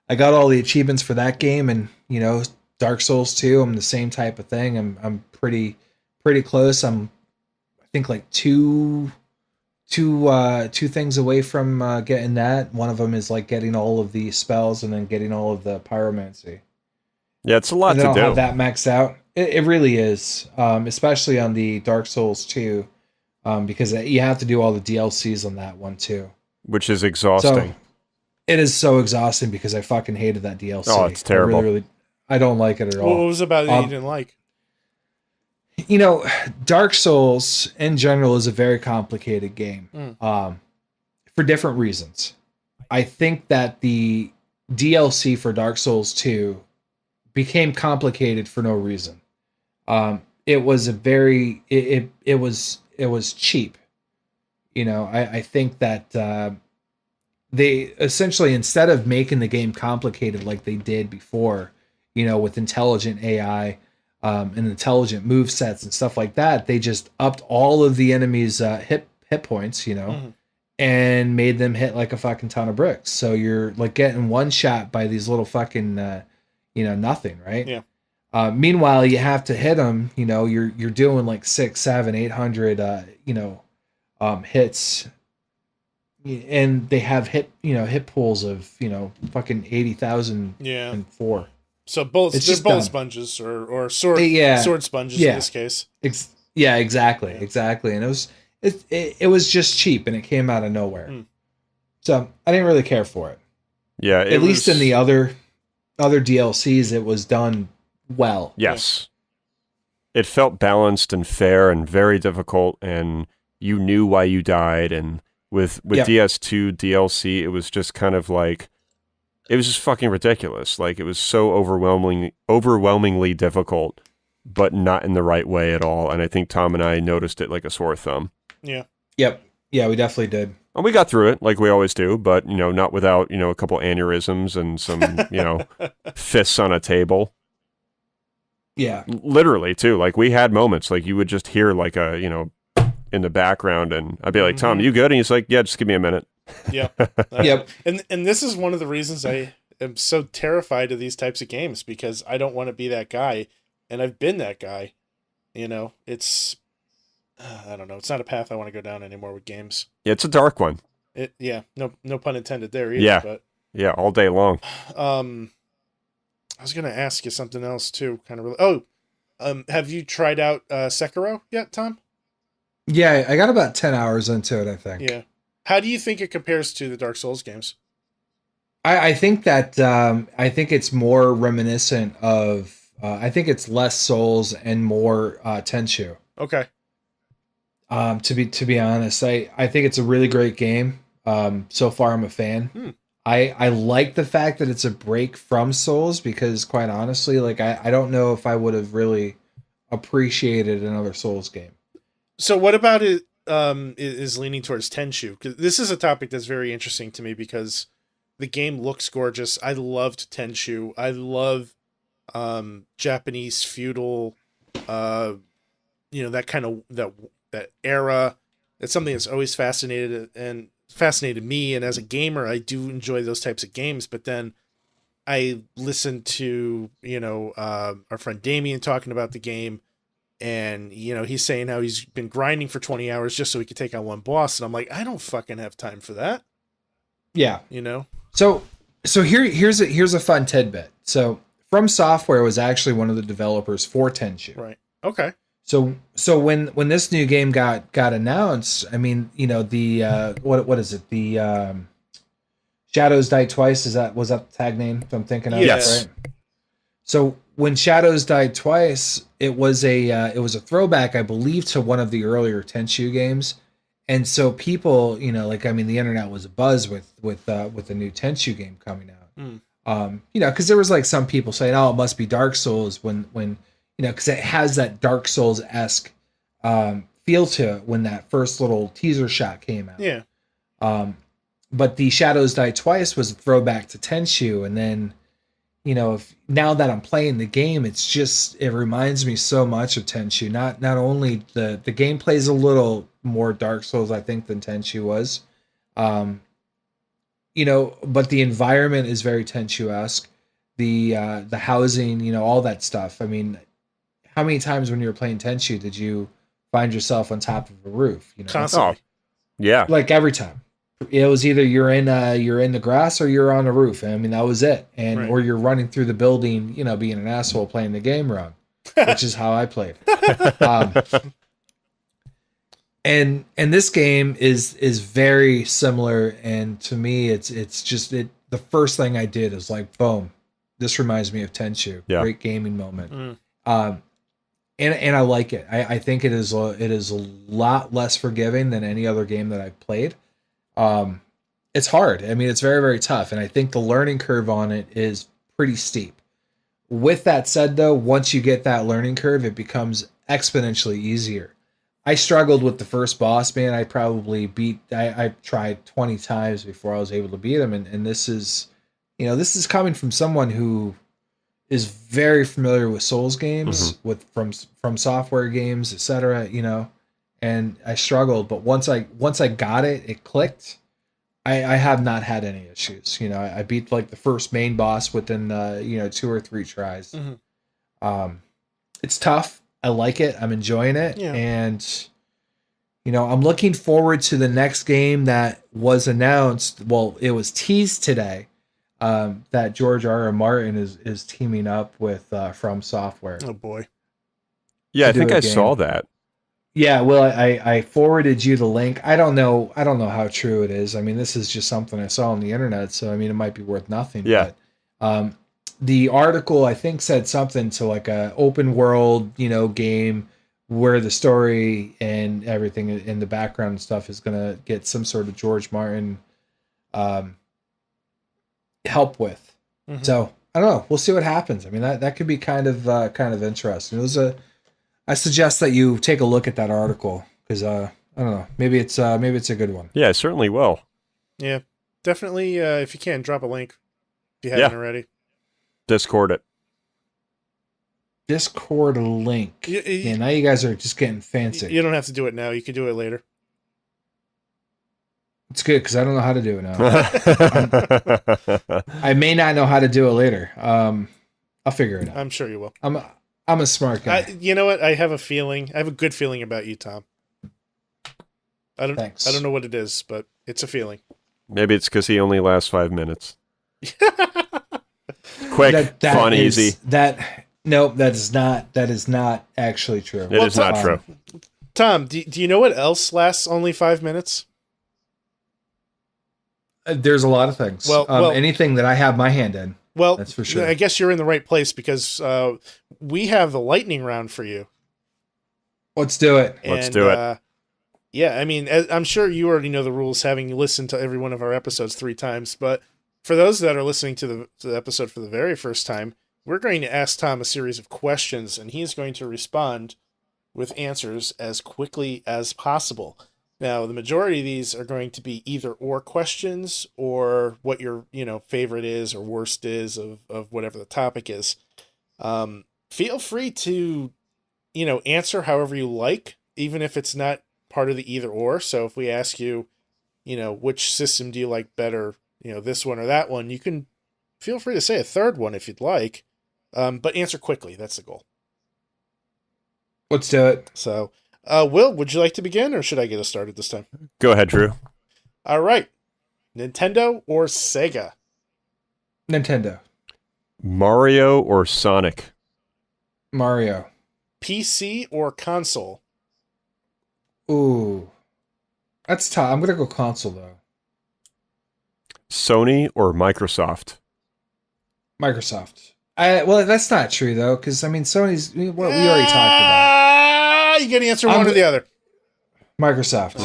I got all the achievements for that game, and Dark Souls 2, I'm the same type of thing. I'm pretty close. I think like two things away from getting that. One of them is like getting all of the spells and then getting all of the pyromancy. Yeah, it's a lot and then to I'll do. have that maxed out. It really is, especially on the Dark Souls 2, because you have to do all the DLCs on that one too. Which is exhausting. So, it is so exhausting because I fucking hated that DLC. Oh, it's terrible. I don't like it at all. What was about it you didn't like? Dark Souls in general is a very complicated game for different reasons. I think that the DLC for Dark Souls 2 became complicated for no reason. It was it was cheap. I think that they essentially, instead of making the game complicated like they did before, with intelligent AI and intelligent move sets and stuff like that, they just upped all of the enemies' hit points, and made them hit like a fucking ton of bricks. So you're like getting one shot by these little fucking, nothing, right? Yeah. Meanwhile, you have to hit them. You're doing like 600, 700, 800, hits. And they have hit pools of fucking 80,000 and 4. So bullets, they're bullet sponges or sword sponges in this case. Exactly. And it was just cheap, and it came out of nowhere. So I didn't really care for it. Yeah, at least in the other DLCs, it was done well. Yes, it felt balanced and fair and very difficult, and you knew why you died. And with DS2 DLC, it was just kind of like, it was just fucking ridiculous. Like, it was so overwhelmingly difficult, but not in the right way at all. And I think Tom and I noticed it like a sore thumb. Yeah. Yep. Yeah, we definitely did. And we got through it like we always do, but not without a couple aneurysms and some fists on a table. Yeah. Literally too. Like, we had moments like you would just hear like a in the background, and I'd be like, Tom, you good? And he's like, yeah, just give me a minute. Yeah. Yep. And this is one of the reasons I am so terrified of these types of games, because I don't want to be that guy, and I've been that guy. It's I don't know. It's not a path I want to go down anymore with games. Yeah, it's a dark one. No pun intended there either. Yeah. But yeah, all day long. I was gonna ask you something else too. Have you tried out Sekiro yet, Tom? Yeah, I got about 10 hours into it, I think. Yeah. How do you think it compares to the Dark Souls games? I think that I think it's more reminiscent of. I think it's less Souls and more Tenchu. Okay. To be honest, I think it's a really great game. So far, I'm a fan. I like the fact that it's a break from Souls, because quite honestly, like I don't know if I would have really appreciated another Souls game. So what about it is leaning towards Tenchu? Because this is a topic that's very interesting to me, because the game looks gorgeous. I loved Tenchu. I love Japanese feudal, that kind of that era. It's something that's always fascinated me. And as a gamer, I do enjoy those types of games. But then I listened to our friend Damien talking about the game. And, he's saying how he's been grinding for 20 hours just so he could take on one boss. And I'm like, I don't fucking have time for that. Yeah. So here's a fun tidbit. So From Software was actually one of the developers for Tenchu. Right. Okay. So when this new game got announced, I mean, the what is it? The Shadows Die Twice, was that the tag name I'm thinking of? Yes. Right? So when Shadows Died Twice, it was a throwback, I believe, to one of the earlier Tenchu games, and so people, the internet was abuzz with the new Tenchu game coming out. Because there was like some people saying, "Oh, it must be Dark Souls," when because it has that Dark Souls-esque feel to it when that first little teaser shot came out. Yeah. But the Shadows Die Twice was a throwback to Tenchu, and then if now that I'm playing the game, it reminds me so much of Tenchu. Not only the gameplay is a little more Dark Souls, I think, than Tenchu was. But the environment is very Tenchu-esque. The housing, all that stuff. I mean, how many times when you were playing Tenchu did you find yourself on top of a roof? Constantly. Oh, yeah. Like every time. It was either you're in the grass or you're on a roof. I mean, that was it. And Right. or you're running through the building, being an asshole playing the game wrong, which is how I played. And this game is very similar, and to me it's just the first thing I did is like, boom, this reminds me of Tenchu. Yeah. Great gaming moment. And I like it. I think it is a lot less forgiving than any other game that I've played. It's hard. I mean, it's very, very tough, and I think the learning curve on it is pretty steep. With that said, though, once you get that learning curve, it becomes exponentially easier. I struggled with the first boss, man. I tried 20 times before I was able to beat him. And this is coming from someone who is very familiar with Souls games, with from software games, etc. And I struggled, but once I got it, it clicked. I have not had any issues. I beat like the first main boss within 2 or 3 tries. It's tough. I like it. I'm enjoying it. Yeah. And, I'm looking forward to the next game that was announced. Well, it was teased today that George R.R. Martin is teaming up with From Software. Oh, boy. Yeah, I think I game. saw that. Yeah, well, I forwarded you the link. I don't know how true it is. I mean, this is just something I saw on the internet, so I mean, it might be worth nothing. Yeah. But, the article, I think, said something to like a open world, game where the story and everything in the background and stuff is going to get some sort of George Martin help with. So I don't know. We'll see what happens. I mean, that could be kind of interesting. I suggest that you take a look at that article because I don't know. Maybe it's a good one. Yeah, certainly will. Yeah, definitely. If you can, drop a link if you haven't already. Discord it. Discord link. Yeah, now you guys are just getting fancy. You don't have to do it now. You can do it later. It's good because I don't know how to do it now. I may not know how to do it later. I'll figure it out. I'm sure you will. I'm a smart guy. You know what? I have a feeling. I have a good feeling about you, Tom. Thanks. I don't know what it is, but it's a feeling. Maybe it's because he only lasts 5 minutes. Quick, fun, easy. Nope, that is not actually true. It is not true. Tom, do you know what else lasts only 5 minutes? There's a lot of things. Well, anything that I have my hand in. Well, that's for sure. I guess you're in the right place because we have the lightning round for you. Let's do it. Let's do it. Yeah, I mean, I'm sure you already know the rules, having listened to every one of our episodes 3 times. But for those that are listening to the episode for the very first time, we're going to ask Tom a series of questions, and he's going to respond with answers as quickly as possible. Now, the majority of these are going to be either or questions or what your favorite is or worst is of whatever the topic is. Feel free to answer however you like, even if it's not part of the either or. So if we ask you, which system do you like better, this one or that one, you can feel free to say a third one if you'd like, but answer quickly. That's the goal. Let's do it. So, Will, would you like to begin, or should I get us started this time? Go ahead, Drew. All right. Nintendo or Sega? Nintendo. Mario or Sonic? Mario. PC or console? Ooh. That's tough. I'm going to go console, though. Sony or Microsoft? Microsoft. Well, that's not true, though, because, I mean, Sony's... we already talked about. You got to answer one or the other. Microsoft.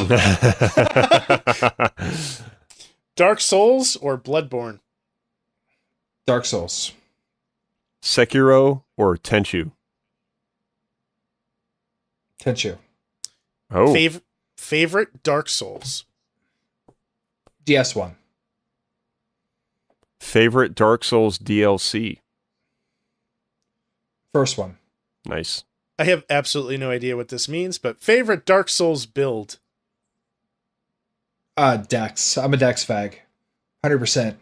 Dark Souls or Bloodborne? Dark Souls. Sekiro or Tenchu? Tenchu. Oh. Favorite Dark Souls? DS1. Favorite Dark Souls DLC? First one. Nice. I have absolutely no idea what this means, but favorite Dark Souls build? Dex. I'm a Dex fag. 100%.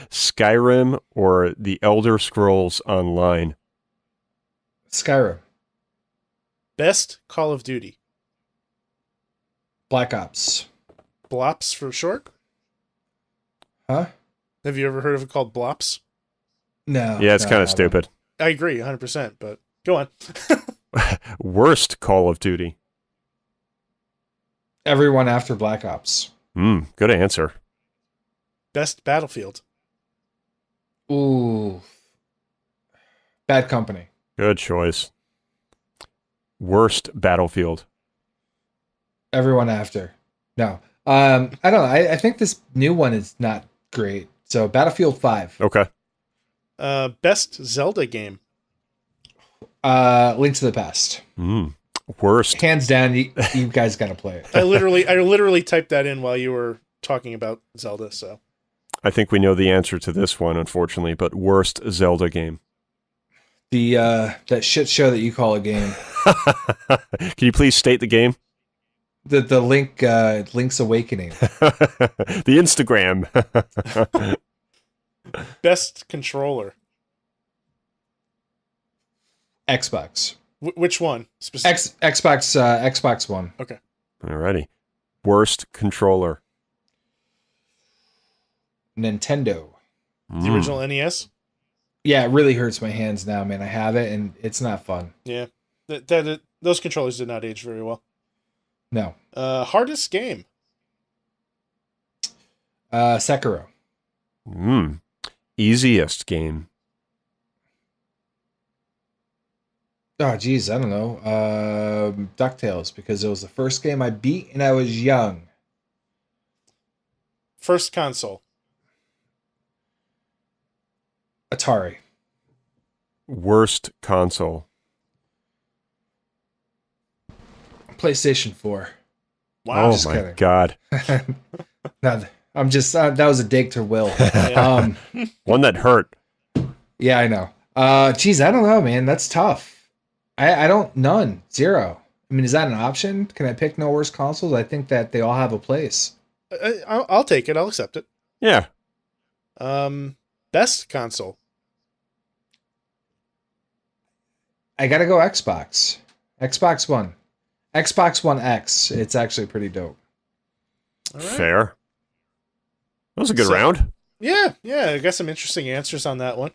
Skyrim or The Elder Scrolls Online? Skyrim. Best Call of Duty? Black Ops. Blops for short? Huh? Have you ever heard of it called Blops? No. Yeah, it's no, kind I of haven't. stupid. I agree 100%, but go on. Worst Call of Duty? Everyone after Black Ops. Good answer. Best Battlefield? Ooh. Bad Company. Good choice. Worst Battlefield? Everyone after. No. I don't know. I think this new one is not great. So Battlefield 5. Okay. Best Zelda game? Link to the Past. Worst. Hands down, you guys got to play it. I literally typed that in while you were talking about Zelda, so. I think we know the answer to this one, unfortunately, but worst Zelda game? That shit show that you call a game. Can you please state the game? The Link's Awakening. The Instagram. Best controller? Xbox. Which one? Xbox One. Okay. Alrighty. Worst controller? Nintendo. The original NES? Yeah, it really hurts my hands now, man. I have it, and it's not fun. Yeah. Those controllers did not age very well. No. Hardest game? Sekiro. Easiest game? Oh, geez, I don't know. DuckTales, because it was the first game I beat, and I was young. First console? Atari. Worst console? PlayStation 4. Wow. Oh just my kidding. God. No, I'm just, that was a dig to Will. Yeah. One that hurt. Yeah, I know. Geez, I don't know, man. That's tough. I don't, none. Zero. I mean, is that an option? Can I pick no worse consoles? I think that they all have a place. I'll take it. I'll accept it. Yeah. Best console? I gotta go Xbox. Xbox One. Xbox One X. It's actually pretty dope. All right. Fair. That was a good round. Yeah. I got some interesting answers on that one.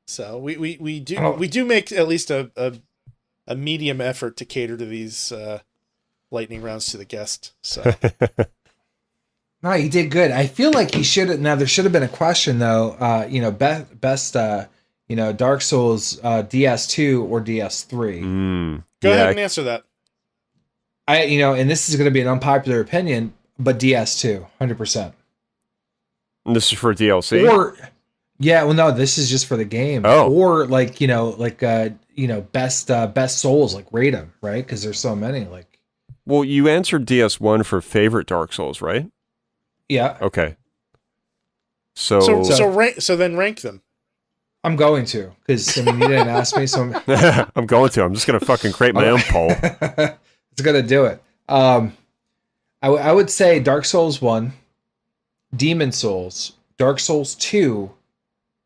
So we do make at least a medium effort to cater to these lightning rounds to the guest. So No, he did good. I feel like he should have. Now there should have been a question though. Best Dark Souls DS2 or DS3. go ahead and answer that. And this is going to be an unpopular opinion, but DS2, 100%. And this is for DLC? Or no, this is just for the game. Oh. Or best Souls, like rate them, right? Because there's so many. Like, Well, you answered DS1 for favorite Dark Souls, right? yeah, Okay. So then rank them. I'm going to, because you didn't ask me, so I'm going to. I'm just going to fucking create my own poll. it's gonna do it. I would say Dark Souls 1, Demon Souls, Dark Souls 2,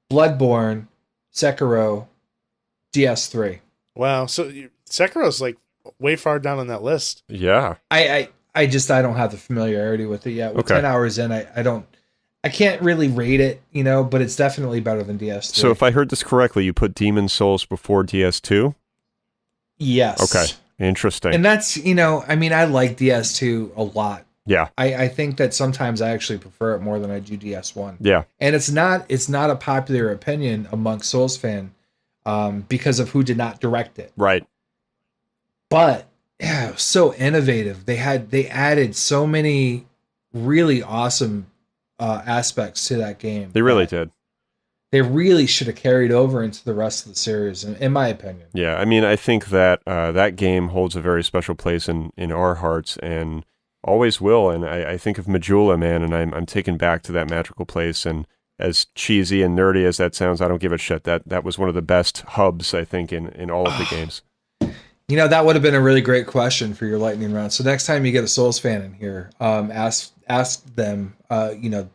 Bloodborne, Sekiro, DS3. Wow. So Sekiro's like way far down on that list. Yeah. I don't have the familiarity with it yet. With Okay. 10 hours in, I can't really rate it, but it's definitely better than DS3. So if I heard this correctly, you put Demon Souls before DS2? yes. Okay. Interesting. And that's, I like DS2 a lot. Yeah. I think that sometimes I actually prefer it more than I do DS1. Yeah. And it's not a popular opinion amongst Souls fan because of who did not direct it. Right. But yeah, it was so innovative. They added so many really awesome aspects to that game. They really did. They really should have carried over into the rest of the series, in my opinion. Yeah. I mean, I think that that game holds a very special place in our hearts and always will. And I think of Majula, man, and I'm taken back to that magical place. And as cheesy and nerdy as that sounds, I don't give a shit. That was one of the best hubs, I think, in all of the games. That would have been a really great question for your lightning round. So next time you get a Souls fan in here, ask them, the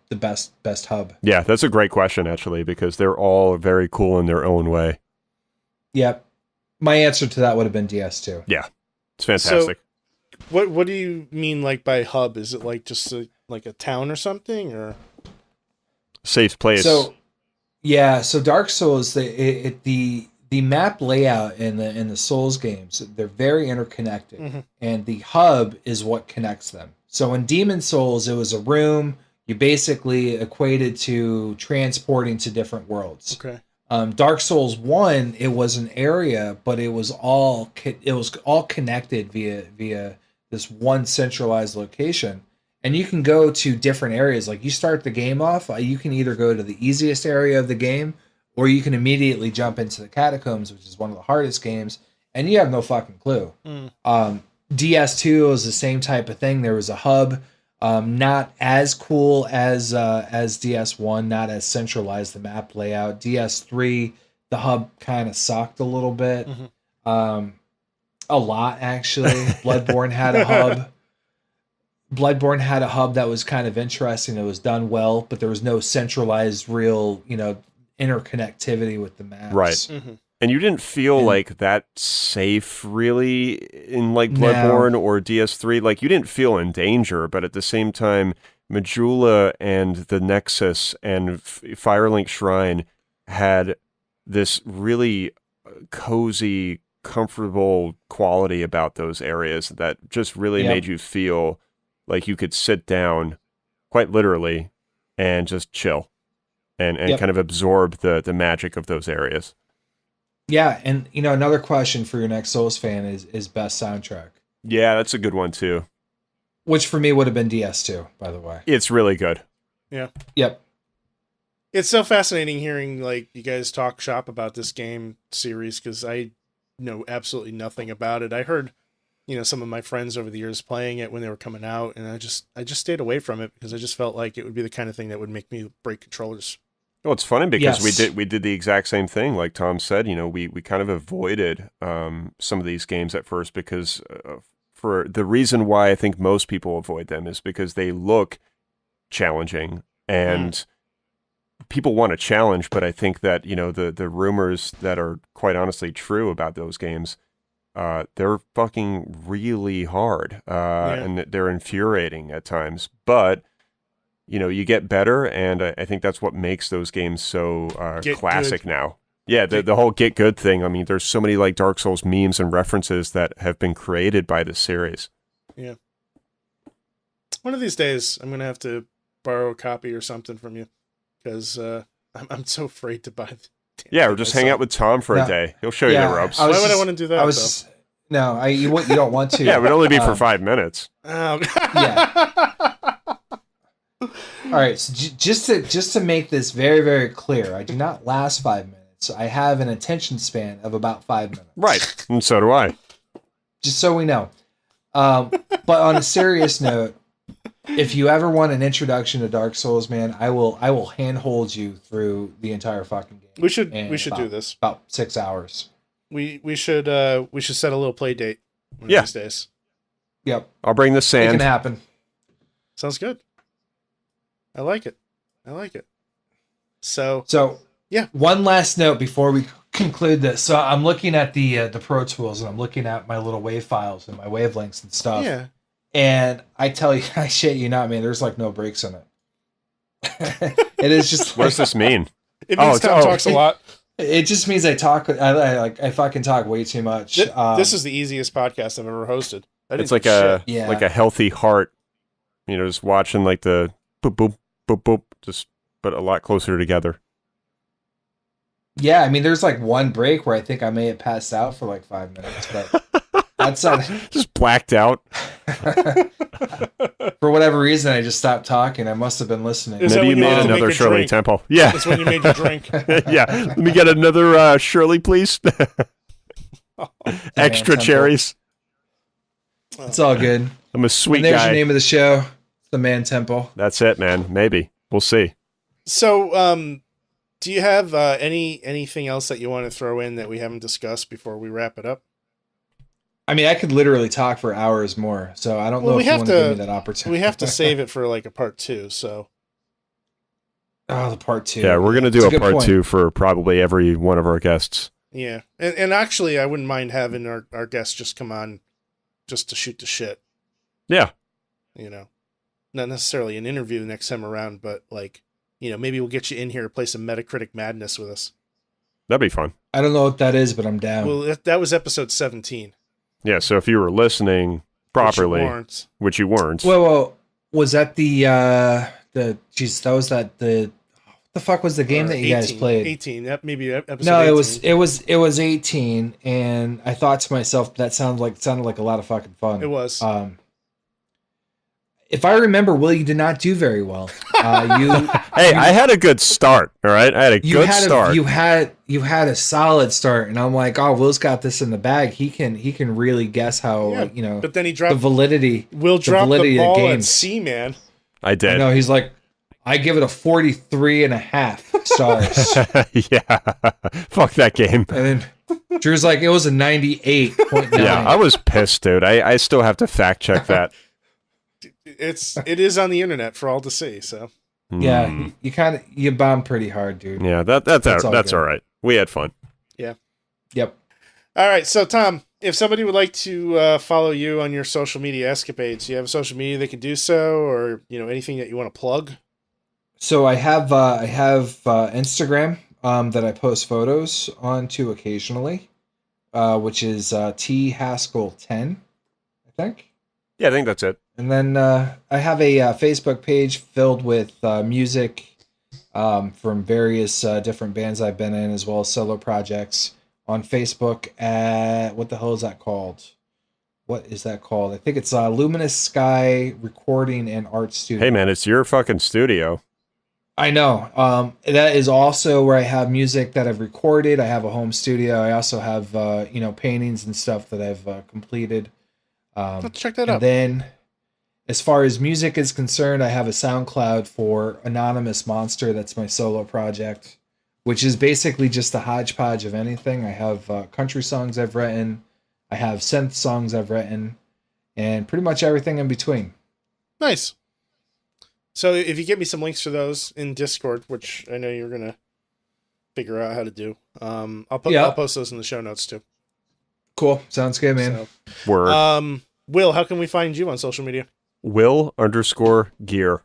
best hub. Yeah, that's a great question, actually, because they're all very cool in their own way. Yep. My answer to that would have been DS2. Yeah, it's fantastic. So, what do you mean, like, by hub? Is it like just like a town or something, or safe place? So, yeah. So Dark Souls, the map layout in the Souls games, they're very interconnected, and the hub is what connects them. So in Demon Souls, it was a room. You basically equated to transporting to different worlds. okay? Dark Souls 1, it was an area, but it was all connected via this one centralized location. And you can go to different areas. Like, you start the game off, you can either go to the easiest area of the game, or you can immediately jump into the Catacombs, which is one of the hardest games, and you have no fucking clue. DS2 was the same type of thing. There was a hub, not as cool as DS1, not as centralized the map layout. DS3, the hub kind of sucked a little bit. A lot, actually. Bloodborne had a hub. Bloodborne had a hub that was kind of interesting. It was done well, but there was no centralized real, interconnectivity with the maps. Right. And you didn't feel like that safe, really, in like Bloodborne or DS3. Like, you didn't feel in danger, but at the same time, Majula and the Nexus and Firelink Shrine had this really cozy, comfortable quality about those areas that just really made you feel like you could sit down, quite literally, and just chill and kind of absorb the magic of those areas. Yeah, and another question for your next Souls fan is best soundtrack. Yeah, that's a good one too. Which for me would have been DS2, by the way. It's really good. Yeah. Yep. It's so fascinating hearing like you guys talk shop about this game series, because I know absolutely nothing about it. I heard, some of my friends over the years playing it when they were coming out, and I just stayed away from it because I just felt like it would be the kind of thing that would make me break controllers. Well, it's funny because we did the exact same thing. Like Tom said, we kind of avoided some of these games at first because for the reason why I think most people avoid them is because they look challenging and people want a challenge. But I think that, the rumors that are quite honestly true about those games, they're fucking really hard and they're infuriating at times. But you get better, and I think that's what makes those games so classic now. Yeah, the whole get good thing. I mean, there's so many like Dark Souls memes and references that have been created by this series. Yeah. One of these days, I'm going to have to borrow a copy or something from you, because I'm so afraid to buy the Yeah, or just hang out with Tom for a day. He'll show you the ropes. Why would I want to do that, though? You don't want to. Yeah, it would only be for 5 minutes. Oh. Yeah. All right, so just to make this very, very clear, I do not last 5 minutes. I have an attention span of about 5 minutes. Right, and so do I. Just so we know. But on a serious note, if you ever want an introduction to Dark Souls, man, I will handhold you through the entire fucking game. We should do this. About 6 hours. We should set a little play date one of these days. Yep. I'll bring the sand. It can happen. Sounds good. I like it. So yeah. One last note before we conclude this. So I'm looking at the Pro Tools, and I'm looking at my little wave files and my wavelengths and stuff. Yeah. And I tell you, I shit you not, man. There's like no breaks in it. It is just. What does this mean? It means Tom talks a lot. It just means I talk. I fucking talk way too much. This is the easiest podcast I've ever hosted. It's like a healthy heart. Just watching like the boop boop boop boop, but a lot closer together. Yeah, I mean, there's like one break where I think I may have passed out for like 5 minutes, but that's not just blacked out. For whatever reason, I just stopped talking. I must have been listening. Maybe you made another Shirley Temple. Yeah, that's when you made your drink. Yeah, let me get another Shirley, please. Extra cherries. It's all good. I'm a sweet and there's guy. Your name of the show. The Man Temple. That's it, man. Maybe. We'll see. So, do you have anything else that you want to throw in that we haven't discussed before we wrap it up? I mean, I could literally talk for hours more, so I don't know if you want to give me that opportunity. We have to save it for like a part 2, so. Oh, the part 2. Yeah, we're going to do a part 2 for probably every one of our guests. Yeah, and actually, I wouldn't mind having our guests just come on just to shoot the shit. Yeah. You know, not necessarily an interview next time around, but like, you know, maybe we'll get you in here to play some Metacritic madness with us. That'd be fun. I don't know what that is, but I'm down. Well, that was episode 17. Yeah, so if you were listening properly, which you weren't. Well, was that the what the fuck was the game that you 18, guys played? 18, maybe episode No, 18. it was 18, and I thought to myself that sounded like a lot of fucking fun. It was. If I remember, Will, you did not do very well. I had a good start. All right, I had a good start. You had a solid start, and I'm like, oh, Will's got this in the bag. He can really guess how But then he dropped the validity. Will drop the ball at C, man. I did. No, he's like, I give it a 43.5 stars. Yeah, fuck that game. And then Drew's like, it was a 98.9. Yeah, I was pissed, dude. I still have to fact check that. It is on the internet for all to see. So yeah, you bombed pretty hard, dude. Yeah, that's all right. We had fun. Yeah. Yep. All right, so Tom, if somebody would like to follow you on your social media escapades, do you have social media they can do so, or anything that you want to plug? So I have Instagram that I post photos onto occasionally, which is thaskell10, I think. Yeah, I think that's it. And then I have a Facebook page filled with music from various different bands I've been in, as well as solo projects on Facebook at, what the hell is that called? What is that called? I think it's Luminous Sky Recording and Art Studio. Hey, man, it's your fucking studio. I know. That is also where I have music that I've recorded. I have a home studio. I also have, paintings and stuff that I've completed. Let's check that out. And then, as far as music is concerned, I have a SoundCloud for Anonymous Monster. That's my solo project, which is basically just a hodgepodge of anything. I have country songs I've written. I have synth songs I've written, and pretty much everything in between. Nice. So if you get me some links for those in Discord, which I know you're going to figure out how to do, I'll post those in the show notes too. Cool. Sounds good, man. So, Word. Will, how can we find you on social media? Will_gear. You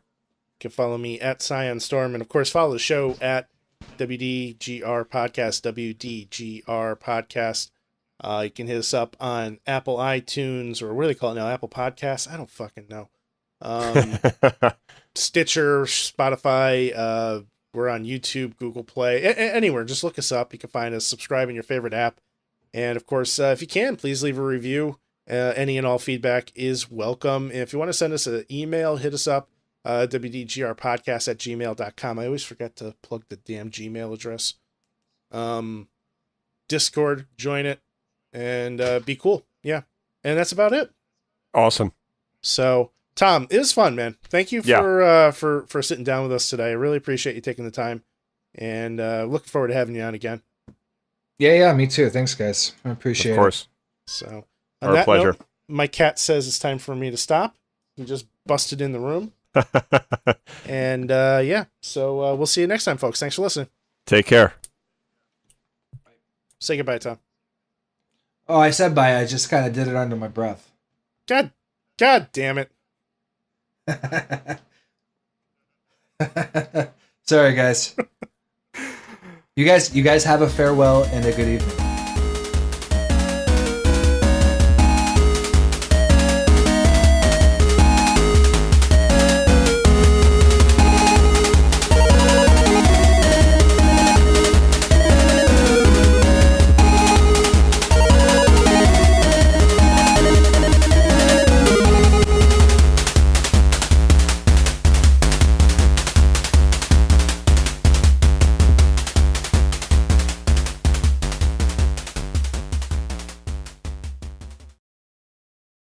can follow me at ScionStorm, and of course follow the show at WDGR Podcast. You can hit us up on Apple iTunes, or what do they call it now? Apple Podcasts? I don't fucking know. Stitcher, Spotify, we're on YouTube, Google Play, anywhere. Just look us up. You can find us, subscribe in your favorite app. And of course, if you can, please leave a review. Any and all feedback is welcome. And if you want to send us an email, hit us up, WDGRPodcast@gmail.com. I always forget to plug the damn Gmail address. Discord, join it, and be cool. Yeah. And that's about it. Awesome. So, Tom, it was fun, man. Thank you for sitting down with us today. I really appreciate you taking the time, and looking forward to having you on again. Yeah, me too. Thanks, guys. I appreciate it. Of course. So, our pleasure. Note, my cat says it's time for me to stop. He just busted in the room. And so we'll see you next time, folks. Thanks for listening. Take care. Say goodbye, Tom. Oh, I said bye. I just kind of did it under my breath. God damn it. Sorry, guys. You guys have a farewell and a good evening.